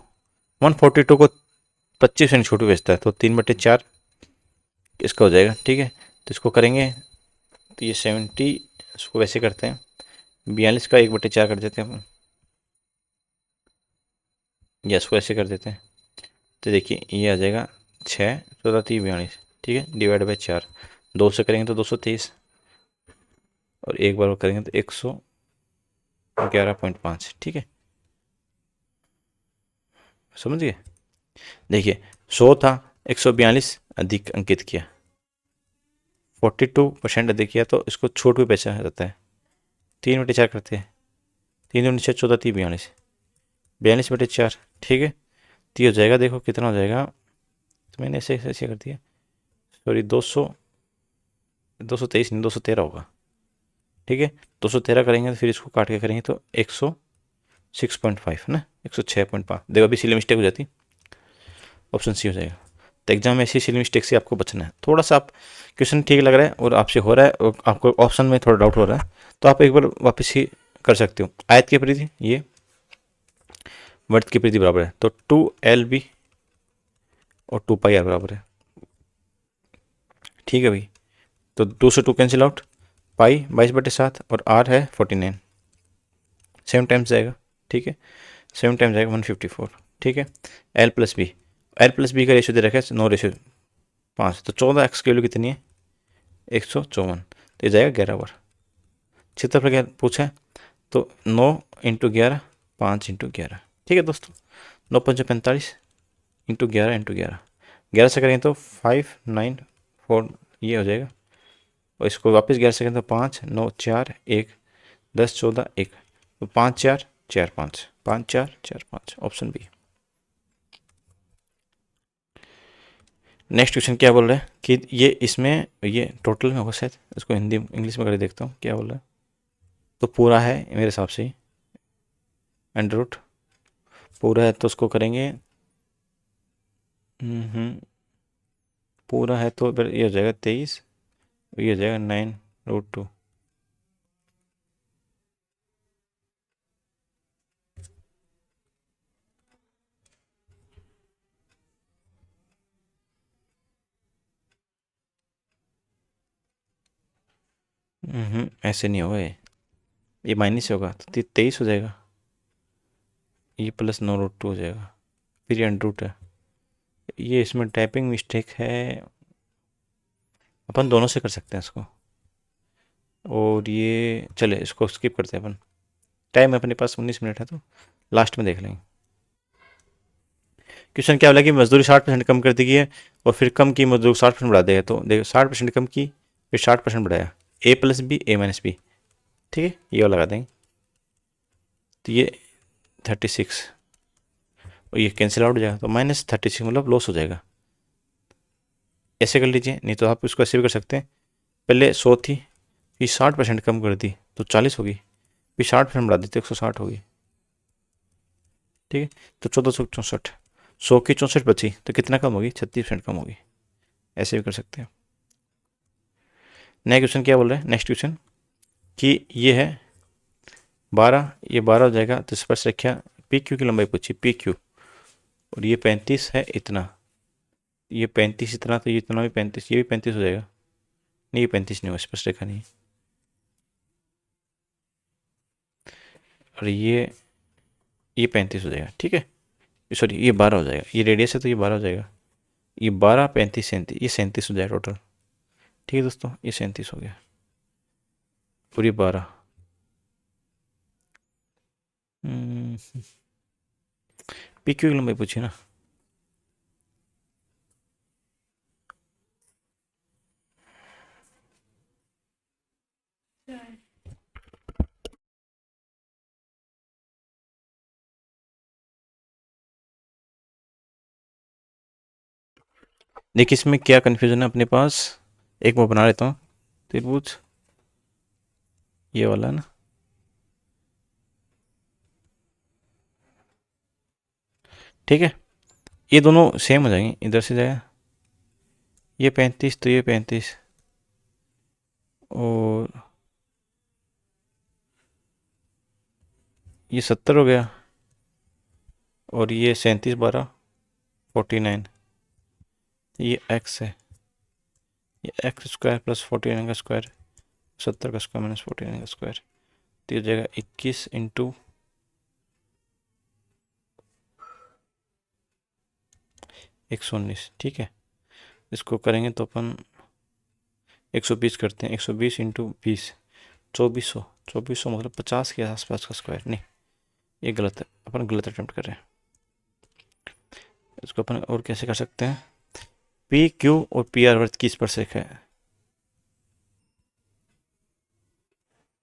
A: 142 को 25% छूट बेचता है, तो 3/4 इसका हो जाएगा, ठीक है। तो इसको करेंगे, तो ये 70, इसको वैसे करते हैं, 42 का 1/4 कर देते हैं अपन, या इसको ऐसे कर देते हैं, तो देखिए ये आ जाएगा 6, 14, 30, 42, ठीक है, डिवाइड बाई 4, 2 से करेंगे तो 223, और एक बार करेंगे तो 111.5, ठीक है, समझ गए। देखिए 100 था, 142 अधिक अंकित किया, 42% अधिक किया, तो इसको छूट भी बेचा जाता है, 3/4 करते हैं, 3×6 14, 3 42, 42/4, ठीक है। तो ये हो जाएगा, देखो कितना हो जाएगा, तो मैंने ऐसे ऐसे कर दिया, सॉरी 223 नहीं, 213 होगा, ठीक है। 213 करेंगे तो फिर इसको काट के करेंगे तो 106.5 है ना, 106.5। देखो अभी सिली मिस्टेक हो जाती, ऑप्शन सी हो जाएगा। तो एग्जाम में ऐसी सिली मिस्टेक से आपको बचना है। थोड़ा सा आप क्वेश्चन ठीक लग रहा है और आपसे हो रहा है और आपको ऑप्शन में थोड़ा डाउट हो रहा है, तो आप एक बार वापस ही कर सकते हो। आयत की परिधि ये, वर्त की परिधि बराबर है, तो 2LB और 2πr बराबर है, ठीक है भाई। तो 2 से 2 कैंसिल आउट, पाई 22/7 और r है 49, 7 टाइम्स जाएगा, ठीक है, 7 टाइम्स जाएगा 154, ठीक है। एल प्लस बी का रेशियो दे रखा है 9:5, तो 14x की वैल्यू कितनी है, 154, तो ये जाएगा 11 बार। क्षेत्रफल क्या पूछा है, तो 9×11, 5×11, ठीक है दोस्तों। 9×5 = 45, ×11 × 11, 11 से करेंगे तो 594, ये हो जाएगा। और इसको वापस 11 से करेंगे तो 5 9 4 1 10 14 1, तो 5 4 4 5, 5 4 4 5, ऑप्शन बी। नेक्स्ट क्वेश्चन क्या बोल रहा है कि ये इसमें ये टोटल में होगा शायद, इसको हिंदी इंग्लिश में करके देखता हूँ क्या बोल रहा है। तो पूरा है मेरे हिसाब से, अंडर रूट पूरा है तो उसको करेंगे, पूरा है तो फिर ये हो जाएगा 23, ये हो जाएगा 9√2। ऐसे नहीं होगा, ये माइनस होगा तो 23 हो जाएगा, ये +9√2 हो जाएगा, फिर ये अंडर रूट है। ये इसमें टाइपिंग मिस्टेक है, अपन दोनों से कर सकते हैं इसको, और ये चले इसको स्किप करते हैं अपन, टाइम अपने पास 19 मिनट है तो लास्ट में देख लेंगे। क्वेश्चन क्या बोला कि मजदूरी 60% कम कर दी गई है और फिर कम की मजदूरी 60% बढ़ा देगा, तो देखो 60% कम की फिर 60% बढ़ाया, A+B A-B, ठीक है, ये वाला लगा देंगे। तो ये 36 और ये कैंसिल आउट हो जाएगा, तो -36 मतलब लॉस हो जाएगा। ऐसे कर लीजिए, नहीं तो आप इसको ऐसे भी कर सकते हैं, पहले 100 थी, फिर 60% कम कर दी तो 40 होगी, फिर 60% बढ़ा दी तो 160 होगी, ठीक है। तो 1464, 100 की 64 बची तो कितना कम होगी, 36% कम होगी, ऐसे भी कर सकते हैं। नेक्स्ट क्वेश्चन क्या बोल रहे हैं, नेक्स्ट क्वेश्चन कि ये है 12, ये 12 हो जाएगा, तो स्पर्श रेखा पी क्यू की लंबाई पूछी, पी क्यू, और ये 35 है इतना, ये 35 इतना, तो ये इतना भी 35, ये भी 35 हो जाएगा, नहीं ये 35 नहीं होगा, स्पर्श रेखा नहीं, और ये 35 हो जाएगा, ठीक है। सॉरी ये 12 हो जाएगा, ये रेडियस है तो ये 12 हो जाएगा, ये 12 35 37, ये 37 हो जाएगा टोटल, ठीक है दोस्तों, ये 37 हो गया, और ये 12। पी क्यू की लंबाई पूछी ना, देखिए इसमें क्या कन्फ्यूजन है अपने पास, एक मैं बना लेता हूँ त्रिभुज, ये वाला ना, ठीक है, ये दोनों सेम हो जाएंगे, इधर से जाएगा ये 35 तो ये 35, और ये 70 हो गया, और ये 37 12 49, ये x है, ये x² + 49 का स्क्वायर, 70 का स्क्वायर -49 का स्क्वायर, तो ये हो जाएगा 21 × 119, ठीक है। इसको करेंगे तो अपन 120 करते हैं, 120 × 20, 2400, 2400 मतलब 50 के आसपास का स्क्वायर, नहीं ये गलत है, अपन गलत अटेम्प्ट कर रहे हैं। इसको अपन और कैसे कर सकते हैं, पी क्यू और पी आर वर्त की स्पर्श रेखा है,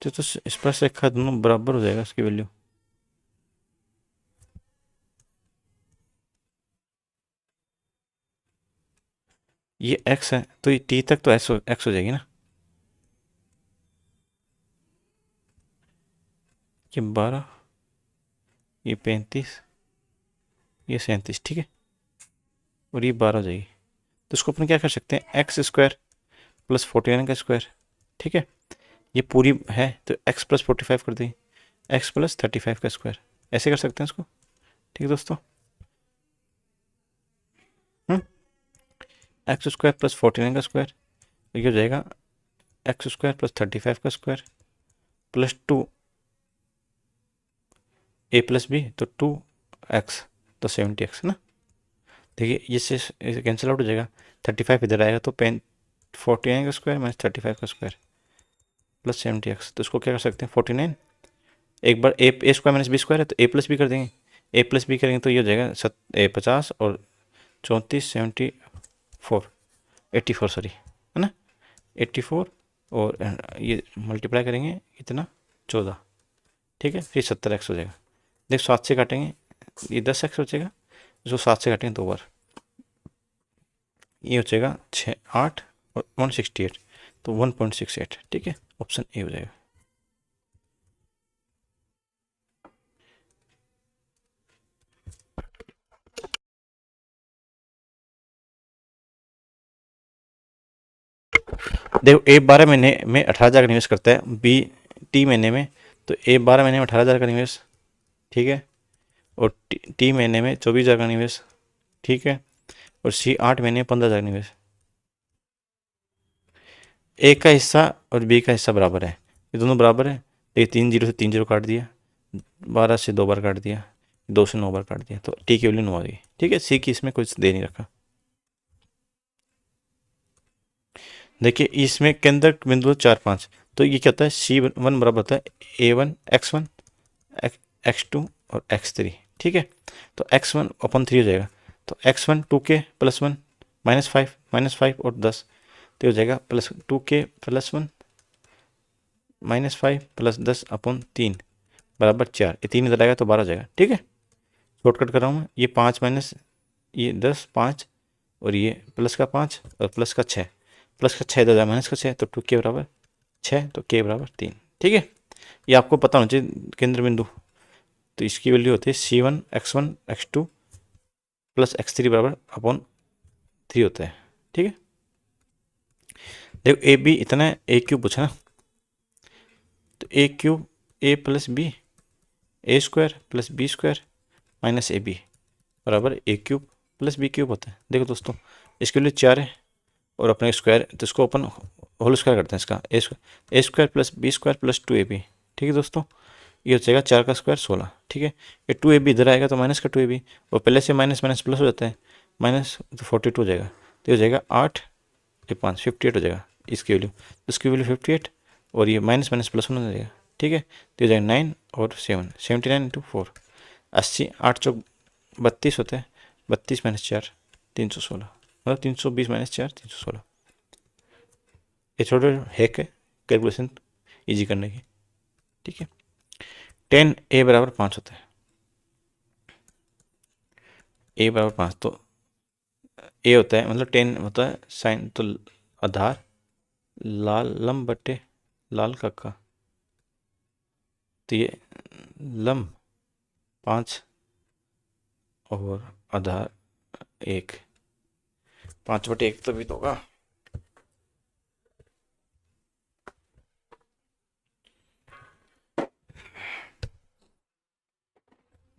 A: तो स्पर्श रेखा दोनों बराबर हो जाएगा इसकी वैल्यू। ये x है तो ये t तक तो x हो जाएगी ना। ये 12, ये 35, ये 37, ठीक है, और ये 12 हो जाएगी। तो इसको अपन क्या कर सकते हैं, एक्स स्क्वायर प्लस 49 का स्क्वायर, ठीक है, ये पूरी है तो x प्लस 45 कर देंगे, x प्लस 35 का स्क्वायर, ऐसे कर सकते हैं इसको। ठीक है दोस्तों, एक्स स्क्वायर प्लस 49 का स्क्वायर, तो ये हो जाएगा एक्स स्क्वायर प्लस 35 का square plus 2 a plus B, तो 2x, तो 70x ना। देखिए ये कैंसिल आउट हो जाएगा, 35 इधर आएगा तो 49 का स्क्वायर माइनस 35 का स्क्वायर प्लस 70x, तो इसको क्या कर सकते हैं 49, एक बार ए स्क्वायर माइनस बी स्क्वायर है तो a प्लस बी कर देंगे, a प्लस बी करेंगे तो ये हो जाएगा 50 और 34 74 84 सॉरी, है ना, 84 और ये मल्टीप्लाई करेंगे इतना 14, ठीक है, फिर 70x हो जाएगा। देख 7 से काटेंगे ये 10x हो जाएगा, जो 7 से काटेंगे 2 बार, ये हो जाएगा 6 8 और 168, तो 1.68, ठीक है, ऑप्शन ए हो जाएगा। देखो ए 12 महीने में 18,000 का निवेश करता है, बी टी महीने में, तो ए 12 महीने में 18,000 का निवेश, ठीक है, और टी महीने में 24,000 का निवेश, ठीक है, और सी 8 महीने में 15,000 का निवेश। ए का हिस्सा और बी का हिस्सा बराबर है, ये दोनों बराबर है, तो ये 3 जीरो से 3 जीरो काट दिया, 12 से 2 बार काट दिया, 2 से 9 बार काट दिया, तो टी की वैल्यू 9 आ गई, ठीक है, सी की इसमें कुछ दे नहीं रखा। देखिए इसमें केंद्र बिंदु 4 5, तो ये क्या होता है C1 बराबर होता है A1 x1 x2 और x3, ठीक है, तो x1 अपन 3 हो जाएगा, तो x1 2k प्लस 1 -5 और 10, तो हो जाएगा प्लस 2k प्लस 1 -5 प्लस 10 अपन 3 बराबर 4, ये 3 इधर आएगा तो 12 हो जाएगा, ठीक है, शॉर्टकट कर रहा हूँ मैं, ये 5 माइनस ये 10 5 और ये प्लस का 5 और प्लस का 6, प्लस का 6 इधर जाए माइनस का 6, तो 2k बराबर 6, तो k बराबर 3, ठीक है, ये आपको पता होना चाहिए केंद्र बिंदु, तो इसकी वैल्यू होती है C1 x1 x2 plus x3 बराबर अपॉन 3 होता है, ठीक है। देखो ए बी इतना है, ए क्यूब पूछा ना, तो a cube a plus b a square plus b square minus a b बराबर a cube plus b cube होता है। देखो दोस्तों इसके लिए 4 है और अपने स्क्वायर, तो इसको अपन होल स्क्वायर करते हैं इसका, a square plus b square plus 2ab, ठीक है दोस्तों, ये हो जाएगा 4 का स्क्वायर 16, ठीक है, ये 2ab इधर आएगा तो माइनस का 2ab, और पहले से माइनस माइनस प्लस हो जाता है, माइनस तो 42 हो जाएगा, तो ये हो जाएगा 8 ये 5 58 हो जाएगा इसकी वैल्यू, तो इसकी वैल्यू 58 और ये माइनस माइनस प्लस होना जाएगा, ठीक है, तो ये हो जाएगा 9 और 7 79 इंटू 4 80 8 चौक 32 होता है, 32 माइनस 4 316, मतलब 320 माइनस 4 316, ये छोटे हैक है कैलकुलेशन इजी करने की, ठीक है। 10 a बराबर 5 होता है, a बराबर 5, तो a होता है मतलब 10 होता है साइन, तो आधार लाल लंब बटे लाल कक्का, तो ये लंब 5 और आधार 1, 5/1 तो भी तो होगा,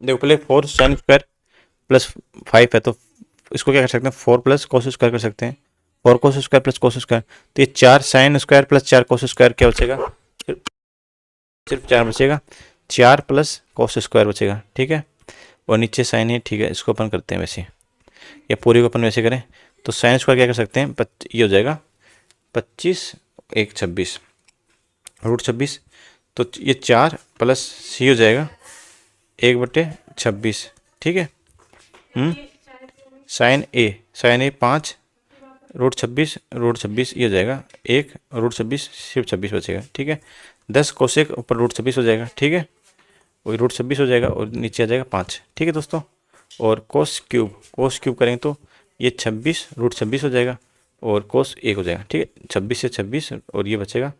A: देखो पहले 4 साइन स्क्वायर प्लस 5 है, तो इसको क्या कर सकते हैं 4 प्लस कोस स्क्वायर कर सकते हैं, 4 cos square plus cos square, तो ये 4 sine square plus 4 cos square क्या बचेगा, सिर्फ 4 बचेगा, 4 प्लस कोस स्क्वायर बचेगा, ठीक है, और नीचे साइन है, ठीक है, इसको अपन करते हैं वैसे, या पूरी को अपन वैसे करें, तो साइन स्क्वायर क्या कर सकते हैं, ये हो जाएगा 25 1 26 √26, तो ये 4 प्लस सी हो जाएगा 1/26, ठीक है, साइन ए 5 √26 ये हो जाएगा 1 √26 सिर्फ 26 बचेगा, ठीक है, 10 कोसेक ऊपर √26 हो जाएगा, ठीक है, वही √26 हो जाएगा और नीचे आ जाएगा 5, ठीक है दोस्तों। और कोस क्यूब करेंगे तो ये 26 √26 हो जाएगा और कोस 1 हो जाएगा, ठीक है। 26 से 26 और ये बचेगा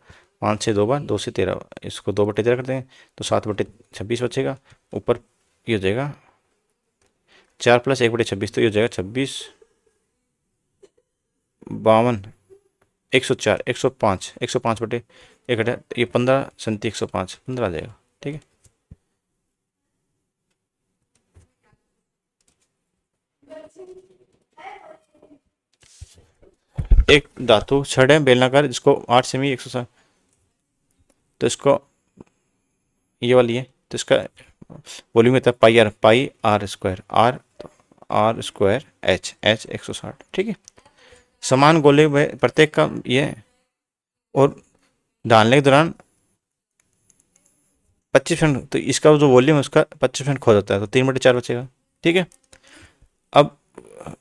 A: 5 से 2 बार 2 से 13, इसको 2/13 कर देंगे तो 7/26 बचेगा। ऊपर ये हो जाएगा 4 + 1/26, तो ये हो जाएगा 26 52 104 105 105/1 ये 15 37 105 15 आ जाएगा, ठीक है। एक धातु छड़ है बेलनाकार जिसको 8 सेमी 160, तो इसको ये वाली है, तो इसका वॉल्यूम होता है पाई r² r² h 160, ठीक है। समान गोले में प्रत्येक का ये है, और डालने के दौरान 25%, तो इसका जो वॉल्यूम है उसका 25% खो जाता है, तो 3/4 बचेगा, ठीक है। अब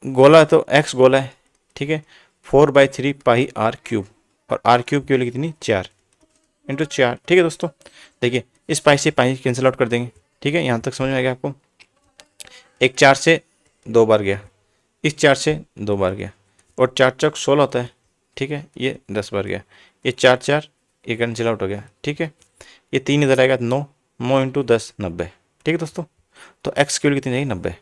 A: गोला है तो x गोला है, ठीक है, 4/3 पाई r³ और r³ की वैल्यू कितनी 4 × 4, ठीक है दोस्तों। देखिए इस पाई से पाई कैंसिल आउट कर देंगे, ठीक है, यहाँ तक समझ में आ गया आपको। एक 4 से 2 बार गया, इस 4 से 2 बार गया, और 4 चौक 16 होता है, ठीक है, ये 10 बार गया, ये 4 4 ये कैंसिल आउट हो गया, ठीक है। ये 3 इधर आएगा 9 9 × 10 90, ठीक है दोस्तों। तो एक्स की वैल्यू कितनी जाएगी 90।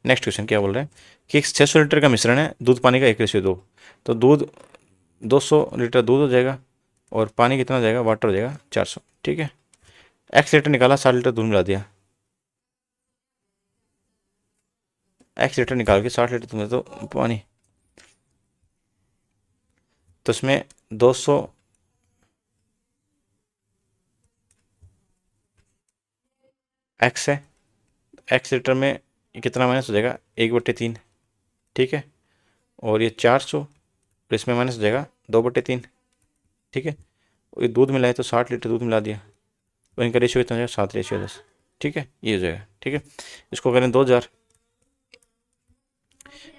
A: नेक्स्ट क्वेश्चन क्या बोल रहे हैं कि 600 लीटर का मिश्रण है, दूध पानी का 1:2, तो दूध 200 लीटर दूध हो जाएगा और पानी कितना हो जाएगा वाटर हो जाएगा 400, ठीक है। एक्स लीटर निकाला, 60 लीटर दूध मिला दिया, एक्स लीटर निकाल के 60 लीटर दूध तो पानी, तो इसमें 200 एक्स है, एक्स लीटर में कितना माइनस हो जाएगा 1/3, ठीक है, और ये 400 तो इसमें माइनस हो जाएगा 2/3, ठीक है। और ये दूध मिलाए तो 60 लीटर दूध मिला दिया, तो इनका रेशियो कितना हो जाएगा 7:10, ठीक है, ये हो जाएगा, ठीक है। इसको करें 2000,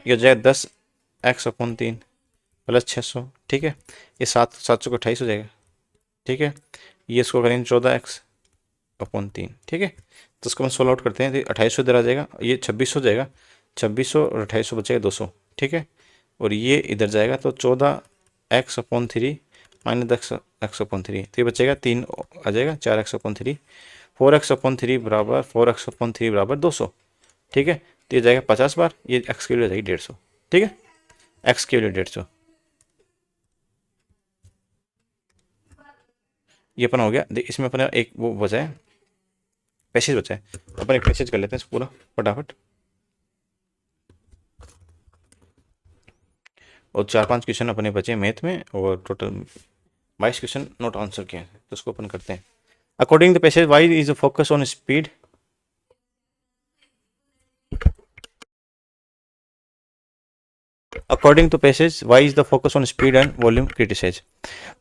A: ये हो जाएगा 10x/3 + 600, ठीक है, ये 700 को 28 हो जाएगा, ठीक है। ये इसको करेंगे 14x/3, ठीक है, तो इसको हम सोल्व आउट करते हैं तो 2800 इधर आ जाएगा, ये 2600 हो जाएगा, 2600 और 2800 बचेगा 200, ठीक है। और ये इधर जाएगा तो 14x/3 - 10x/3, तो ये बचेगा 3 आ जाएगा 4x/3, 4x/3 बराबर 200, ठीक है। तो ये जाएगा 50 बार, ये एक्स की वैल्यू आ जाएगी 150, ठीक है, एक्स की वैल्यू 150। ये अपना हो गया, इसमें अपना एक वो बचा है, पैसेज बचा है, अपन एक पैसेज कर लेते हैं पूरा फटाफट, और 4-5 क्वेश्चन अपने बचे मैथ में, और टोटल 22 क्वेश्चन नोट आंसर किए हैं, तो उसको अपन करते हैं। According the passage why is focus on speed, according to passage why is the focus on speed and volume criticized,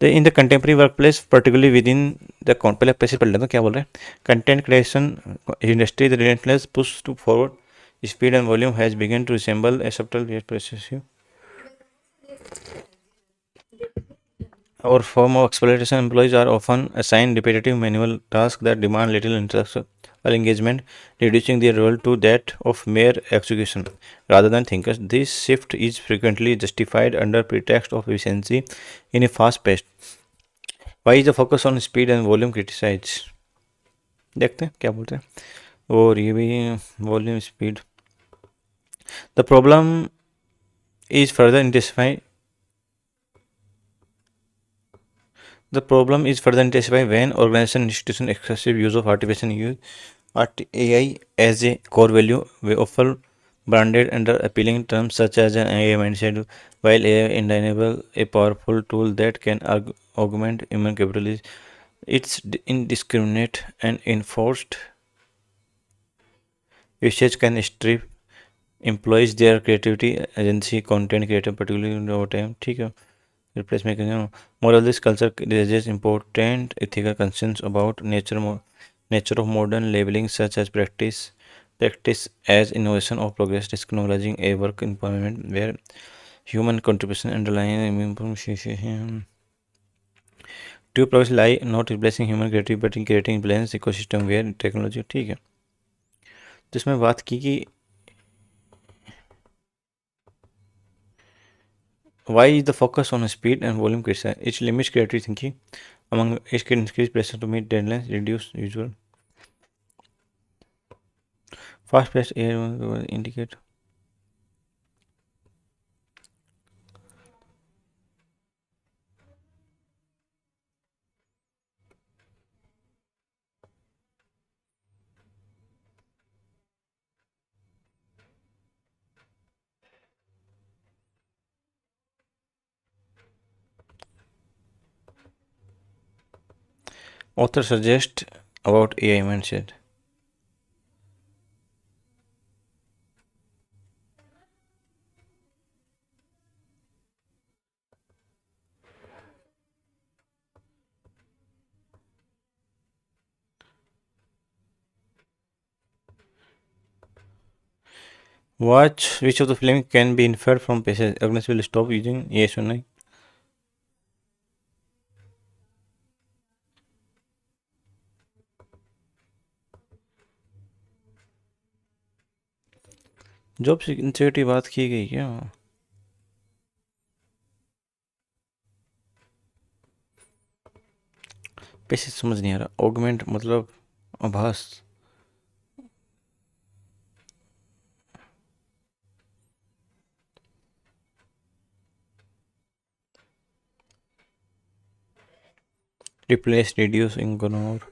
A: तो in the contemporary workplace particularly within the पहले passage पढ़ लेते हैं क्या बोल रहे हैं। Content creation industry the relentless push to forward speed and volume has begun to resemble a subtle yet pervasive or form of exploitation. Employees are often assigned repetitive manual tasks that demand little intellectual engagement, reducing their role to that of mere execution rather than thinkers. This shift is frequently justified under pretext of efficiency in a fast-paced. Why is the focus on speed and volume criticized? देखते हैं क्या बोलते हैं, और ये भी volume speed. The problem is further intensify The problem is further intensified when organization institution excessive use of AI as a core value. We often branded under appealing terms such as an AI mindset. While AI enable a powerful tool that can augment human capabilities, its indiscriminate and enforced usage can strip employees their creativity, agency, content creator, particularly over time. ठीक है, replace mechanism. Moreover, this culture raises important ethical concerns about nature of modern labeling, such as practice as innovation or progress, acknowledging a work environment where human contribution underlying improvement. True progress lie not replacing human creative but in creating balance ecosystem where technology, ठीक है। तो इसमें बात की कि why is the focus on speed and volume criticism? It limits creative thinking among it can increase pressure to meet deadlines, reduce usual fast-paced air indicate. Author suggest about AI mindset. Watch which of the film can be inferred from passage. Agnes will stop using yes or no. Job security बात की गई क्या? पैसे समझ नहीं आ रहा। Augment मतलब आभास। Replace, reduce, ignore.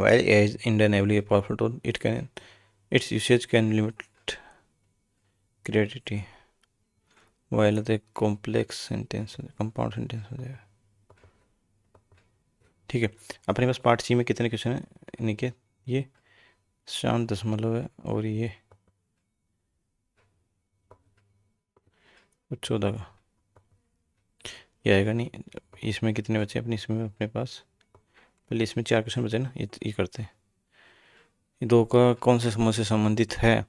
A: While AI is undeniably a powerful tool, its usage can limit creativity. While the complex sentence, compound sentence हो जाएगा। ठीक है, अपने पास पार्ट सी में कितने क्वेश्चन है? इन्हीं के ये 7 दशमलव है और ये 14 का। ये आएगा नहीं। इसमें कितने बचे अपने? इसमें अपने पास पहले इसमें 4 क्वेश्चन बचे ना, ये करते हैं। ये दो का कौन से समूह से संबंधित है?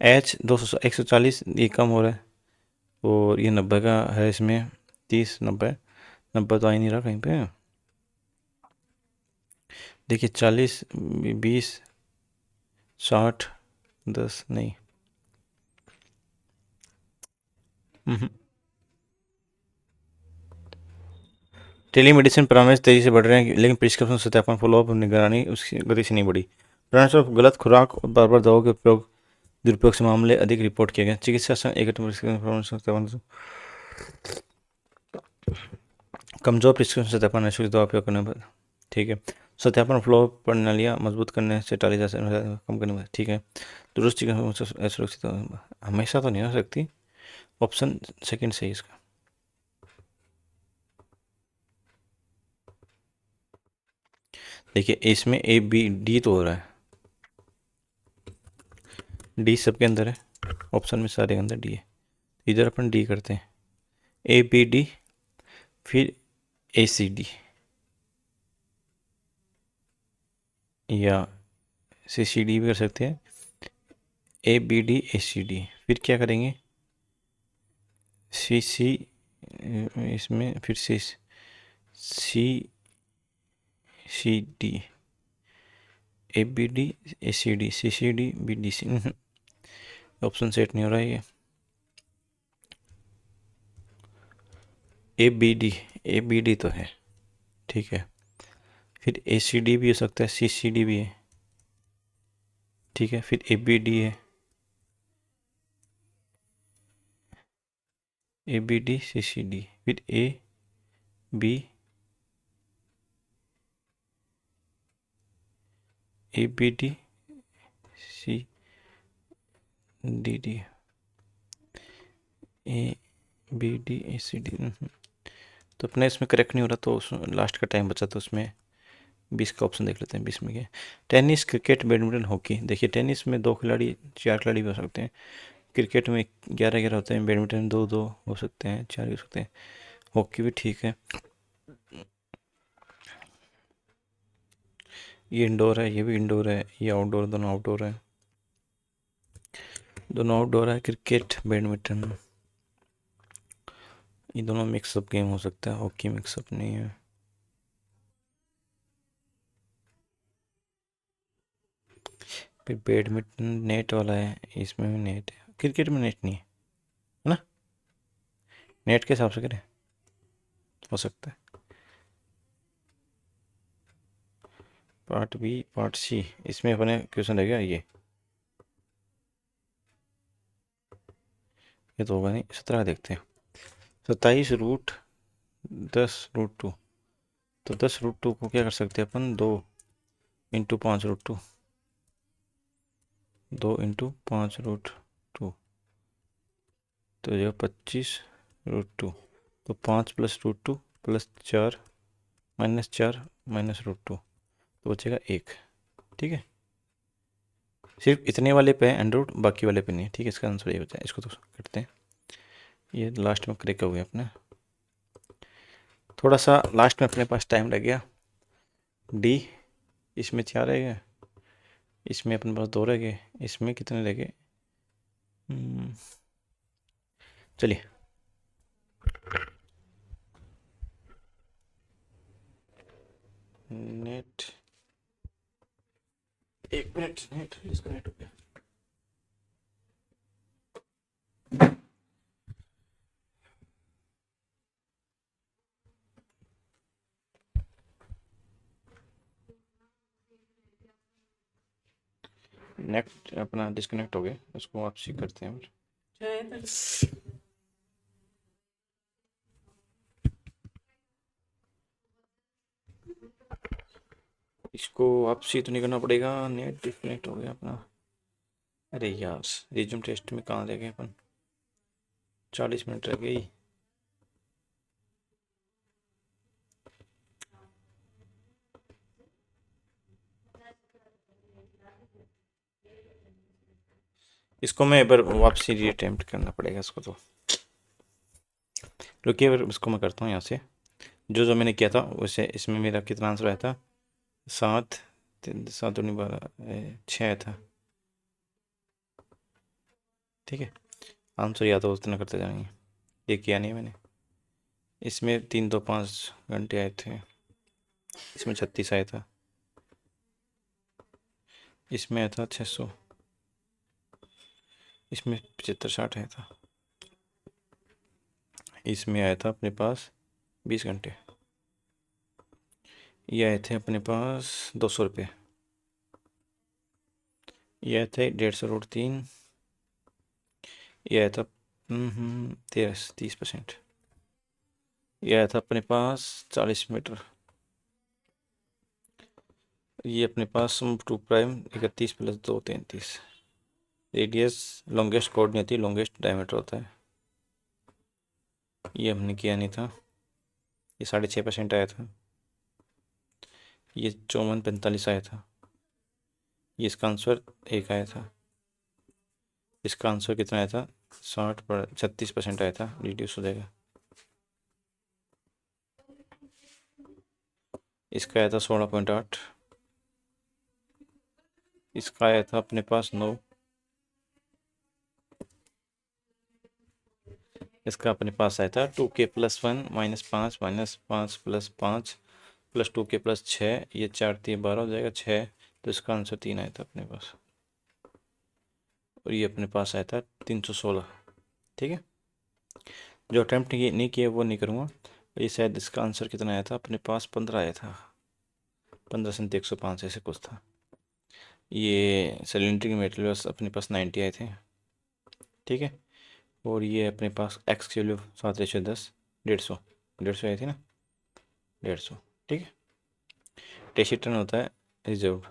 A: एच 140 ये कम हो रहा है और ये 90 का है। इसमें 30, 90 90 तो आ ही नहीं रहा कहीं पे। देखिए 40, 20, 60, 10 नहीं। टेलीमेडिसिन परामर्श तेजी से बढ़ रहे हैं लेकिन प्रिस्क्रिप्शन सत्यापन फॉलोअप निगरानी उसकी गति से नहीं बढ़ी। परामर्श और गलत खुराक और बार बार दवाओं के उपयोग दुरुपयोग से मामले अधिक रिपोर्ट किए गए। चिकित्सा संघ एक कमजोर प्रिस्क्रिप्शन सत्यापन है दवा उपयोग करने पर, ठीक है। सत्यापन फ्लो प्रणालियाँ मजबूत करने से टाली जा सकती, कम करने में, ठीक है। दुरुस्त चिकित्सा सुरक्षित हमेशा तो नहीं हो सकती। ऑप्शन सेकंड सही इसका। देखिए इसमें ए बी डी तो हो रहा है, डी सबके अंदर है, ऑप्शन में सारे के अंदर डी है। इधर अपन डी करते हैं, ए बी डी फिर ए सी डी या सी सी डी भी कर सकते हैं। A B D A C D फिर क्या करेंगे? सी सी इसमें फिर C C C D A B D A C D C C D B D C. Option set नहीं हो रहा है ये। ए बी डी तो है, ठीक है। फिर ए सी डी भी हो सकता है, सी सी डी भी है, ठीक है। फिर ए बी डी है, A B D C C D फिर A B A B D C D D A B D A C D. तो अपने इसमें करेक्ट नहीं हो रहा तो लास्ट का टाइम बचा तो उसमें 20 का ऑप्शन देख लेते हैं। 20 में क्या है? Tennis, cricket, badminton, hockey. देखिए टेनिस में 2 खिलाड़ी, 4 खिलाड़ी भी हो सकते हैं। क्रिकेट में 11-11 होते हैं। बैडमिंटन में 2-2 हो सकते हैं, 4 भी हो सकते हैं। हॉकी भी ठीक है। ये इंडोर है, ये भी इंडोर है, ये आउटडोर, दोनों आउटडोर है, दोनों आउटडोर है। क्रिकेट, बैडमिंटन, ये दोनों मिक्सअप गेम हो सकता है। हॉकी मिक्सअप नहीं है। फिर बैडमिंटन नेट वाला है, इसमें भी नेट है। क्रिकेट में नेट नहीं है, है ना? नेट के हिसाब से करें, हो सकता है। पार्ट बी, पार्ट सी, इसमें अपने क्वेश्चन रहेगा ये तो होगा नहीं। 17 देखते हैं। 27√10√2। तो 10√2 को क्या कर सकते हैं अपन? 2 × 5√2, 2 × 5√2, तो जो 25√2। तो 5 + √2 +4 -4 -√2, तो बचेगा 1। ठीक है, सिर्फ इतने वाले पे है एंड्रॉइड, बाकी वाले पे नहीं है। ठीक है, इसका आंसर ये होता है। इसको तो करते हैं, ये लास्ट में करेक्ट हो गया अपने। थोड़ा सा लास्ट में अपने पास टाइम लग गया। डी, इसमें 4 रह गए, इसमें अपने पास 2 रह गए, इसमें कितने रह गए? चलिए, नेट, 1 मिनट, नेट डिस्कनेक्ट हो गया। नेट अपना डिस्कनेक्ट हो गया, उसको वापसी करते हैं। इसको वापसी तो नहीं करना पड़ेगा, नेट डिस्कनेक्ट हो गया अपना। अरे यार, रिज्यूम टेस्ट में कहाँ रह गए अपन? 40 मिनट रह गई। इसको मैं एक बार वापसी रीअटेम्प्ट करना पड़ेगा इसको तो। रुकिए, इसको मैं करता हूँ यहाँ से। जो जो मैंने किया था वैसे इसमें मेरा कितना आंसर आया था? 7, 7 दूनी 12, 6 था। ठीक है, आंसर याद हो उतना करते जाएंगे। ये किया नहीं मैंने। इसमें 3-2-5 घंटे आए थे, इसमें 36 आया था, इसमें आया था 600, इसमें 75-60 आया था, इसमें आया था अपने पास 20 घंटे, ये आए थे अपने पास 200 रुपये, ये आए थे 150√3, ये आया था 30%, ये आया था अपने पास 40 मीटर, ये अपने पास 2' 31 + 2 33। रेडियस लॉन्गेस्ट कॉर्ड नहीं होती, लॉन्गेस्ट डायमीटर होता है। ये हमने किया नहीं था। ये 6.5% आया था, ये 54-45 आया था, ये इसका आंसर 1 आया था, इसका आंसर कितना आया था? 36% आया था, रिड्यूस हो जाएगा। इसका आया था 16.8, इसका आया था अपने पास 9, इसका अपने पास आया था 2k+1 -5 -5 + 5 + 2k + 6, ये 4×3 12 हो जाएगा 6, तो इसका आंसर 3 आया था अपने पास, और ये अपने पास आया था 316। ठीक है, जो अटैम्प्ट नहीं किए वो नहीं करूँगा। ये शायद इसका आंसर कितना आया था अपने पास? 15 आया था, 15 से 105 ऐसे कुछ था। ये सिलेंडरिकल मेटेरियल्स अपने पास 90 आए थे। ठीक है, और ये अपने पास एक्स की वैल्यू 7/10, 150 आई थी ना, 150। ठीक है, टेस्ट होता है रिजर्व,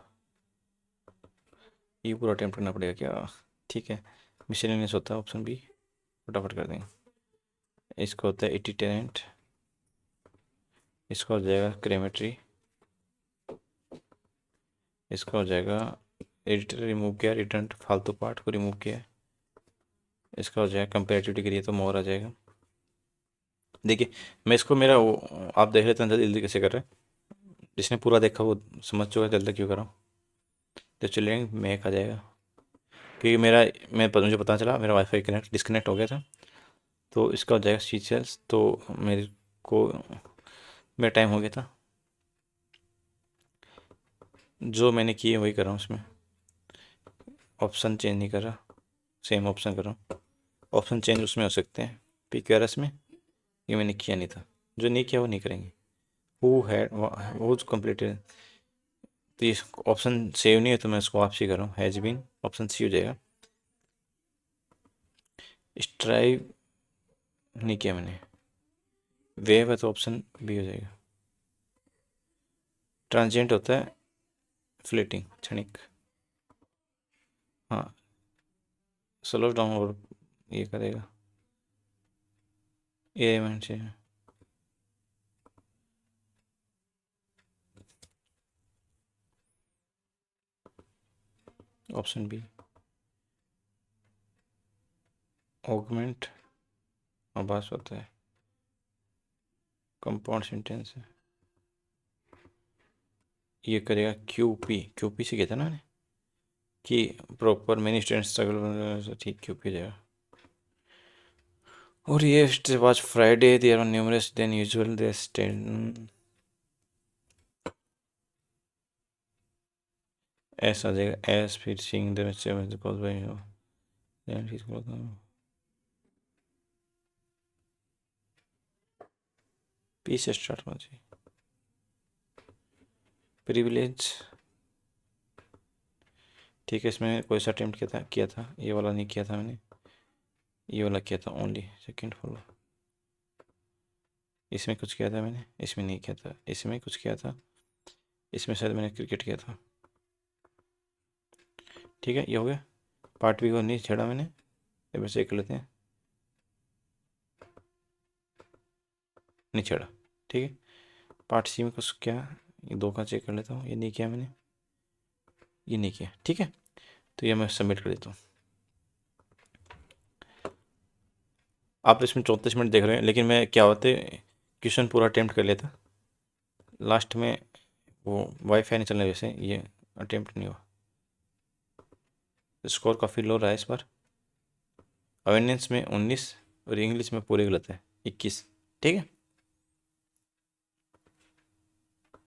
A: ये पूरा अटैम्प्ट करना पड़ेगा क्या? ठीक है, मिसलेनियस होता है ऑप्शन बी, फटाफट कर देंगे। इसका होता है 80 टेनेंट, इसका हो जाएगा क्रेमेट्री, इसका हो जाएगा एडिटर रिमूव किया, रिटर्न फालतू पार्ट को रिमूव किया है। इसका हो जाएगा कंपेरेटिव डिग्री है तो मोर आ जाएगा। देखिए मैं इसको मेरा आप देख लेते हैं जल्दी जल्दी कैसे कर रहे हैं। जिसने पूरा देखा वो समझ चुका है जल्दी क्यों कर रहा हूँ। तो चलिए मैक आ जाएगा, क्योंकि मुझे पता चला मेरा वाईफाई डिस्कनेक्ट हो गया था। तो इसका हो जाएगा फीचर्स, तो मेरे को मेरा टाइम हो गया था, जो मैंने किए वही कर रहा हूँ। उसमें ऑप्शन चेंज नहीं कर रहा, सेम ऑप्शन कर रहा हूँ। ऑप्शन चेंज उसमें हो सकते हैं PQRS में, ये मैंने किया नहीं था। जो नहीं किया वो नहीं करेंगे। हु हैड वो कंप्लीटेड, तो ये ऑप्शन सेव नहीं है तो मैं उसको वापसी कर रहा हूँ। हैज़ बीन ऑप्शन सी हो जाएगा। स्ट्राइव नहीं किया मैंने, वेव है तो ऑप्शन बी हो जाएगा। ट्रांजिएंट होता है फ्लेटिंग, क्षणिक। हाँ स्लो डाउन और ये करेगा ये इवेंट से। ऑप्शन बी ऑगमेंट आभास होता है, कंपाउंड सेंटेंस है। ये करेगा क्यूपी से कहता ना मैंने कि प्रॉपर मैनी स्टूडेंट स्ट्रगल, ठीक क्यूपी हो जाएगा। और ये was Friday, there are numerous than usual they stand, S आ जाएगा। एस फिर सीइंग द बच्चे कॉज बाय देन ही पी से स्टार्ट होना चाहिए। प्रिविलेज, ठीक है। इसमें कोई सा अटेम्प्ट किया था ये वाला नहीं किया था मैंने, ये वाला किया था ओनली सेकंड फॉलो। इसमें कुछ किया था मैंने, इसमें नहीं किया था। इसमें कुछ किया था, इसमें शायद मैंने क्रिकेट किया था। ठीक है ये हो गया। पार्ट बी को नहीं छेड़ा मैंने, ये चेक कर लेते हैं। नहीं छेड़ा, ठीक है। पार्ट सी में कुछ क्या, ये दो का चेक कर लेता हूँ। ये नहीं किया मैंने, ये नहीं किया, ठीक है। तो ये मैं सबमिट कर देता हूँ। आप इसमें 34 मिनट देख रहे हैं, लेकिन मैं क्या होते क्वेश्चन पूरा अटेम्प्ट कर लेता, लास्ट में वो वाईफाई नहीं चलने वजह से ये अटेम्प्ट नहीं हुआ। स्कोर काफ़ी लो रहा है इस बार। अवेयरनेस में 19 और इंग्लिश में पूरे गलत है 21, ठीक है।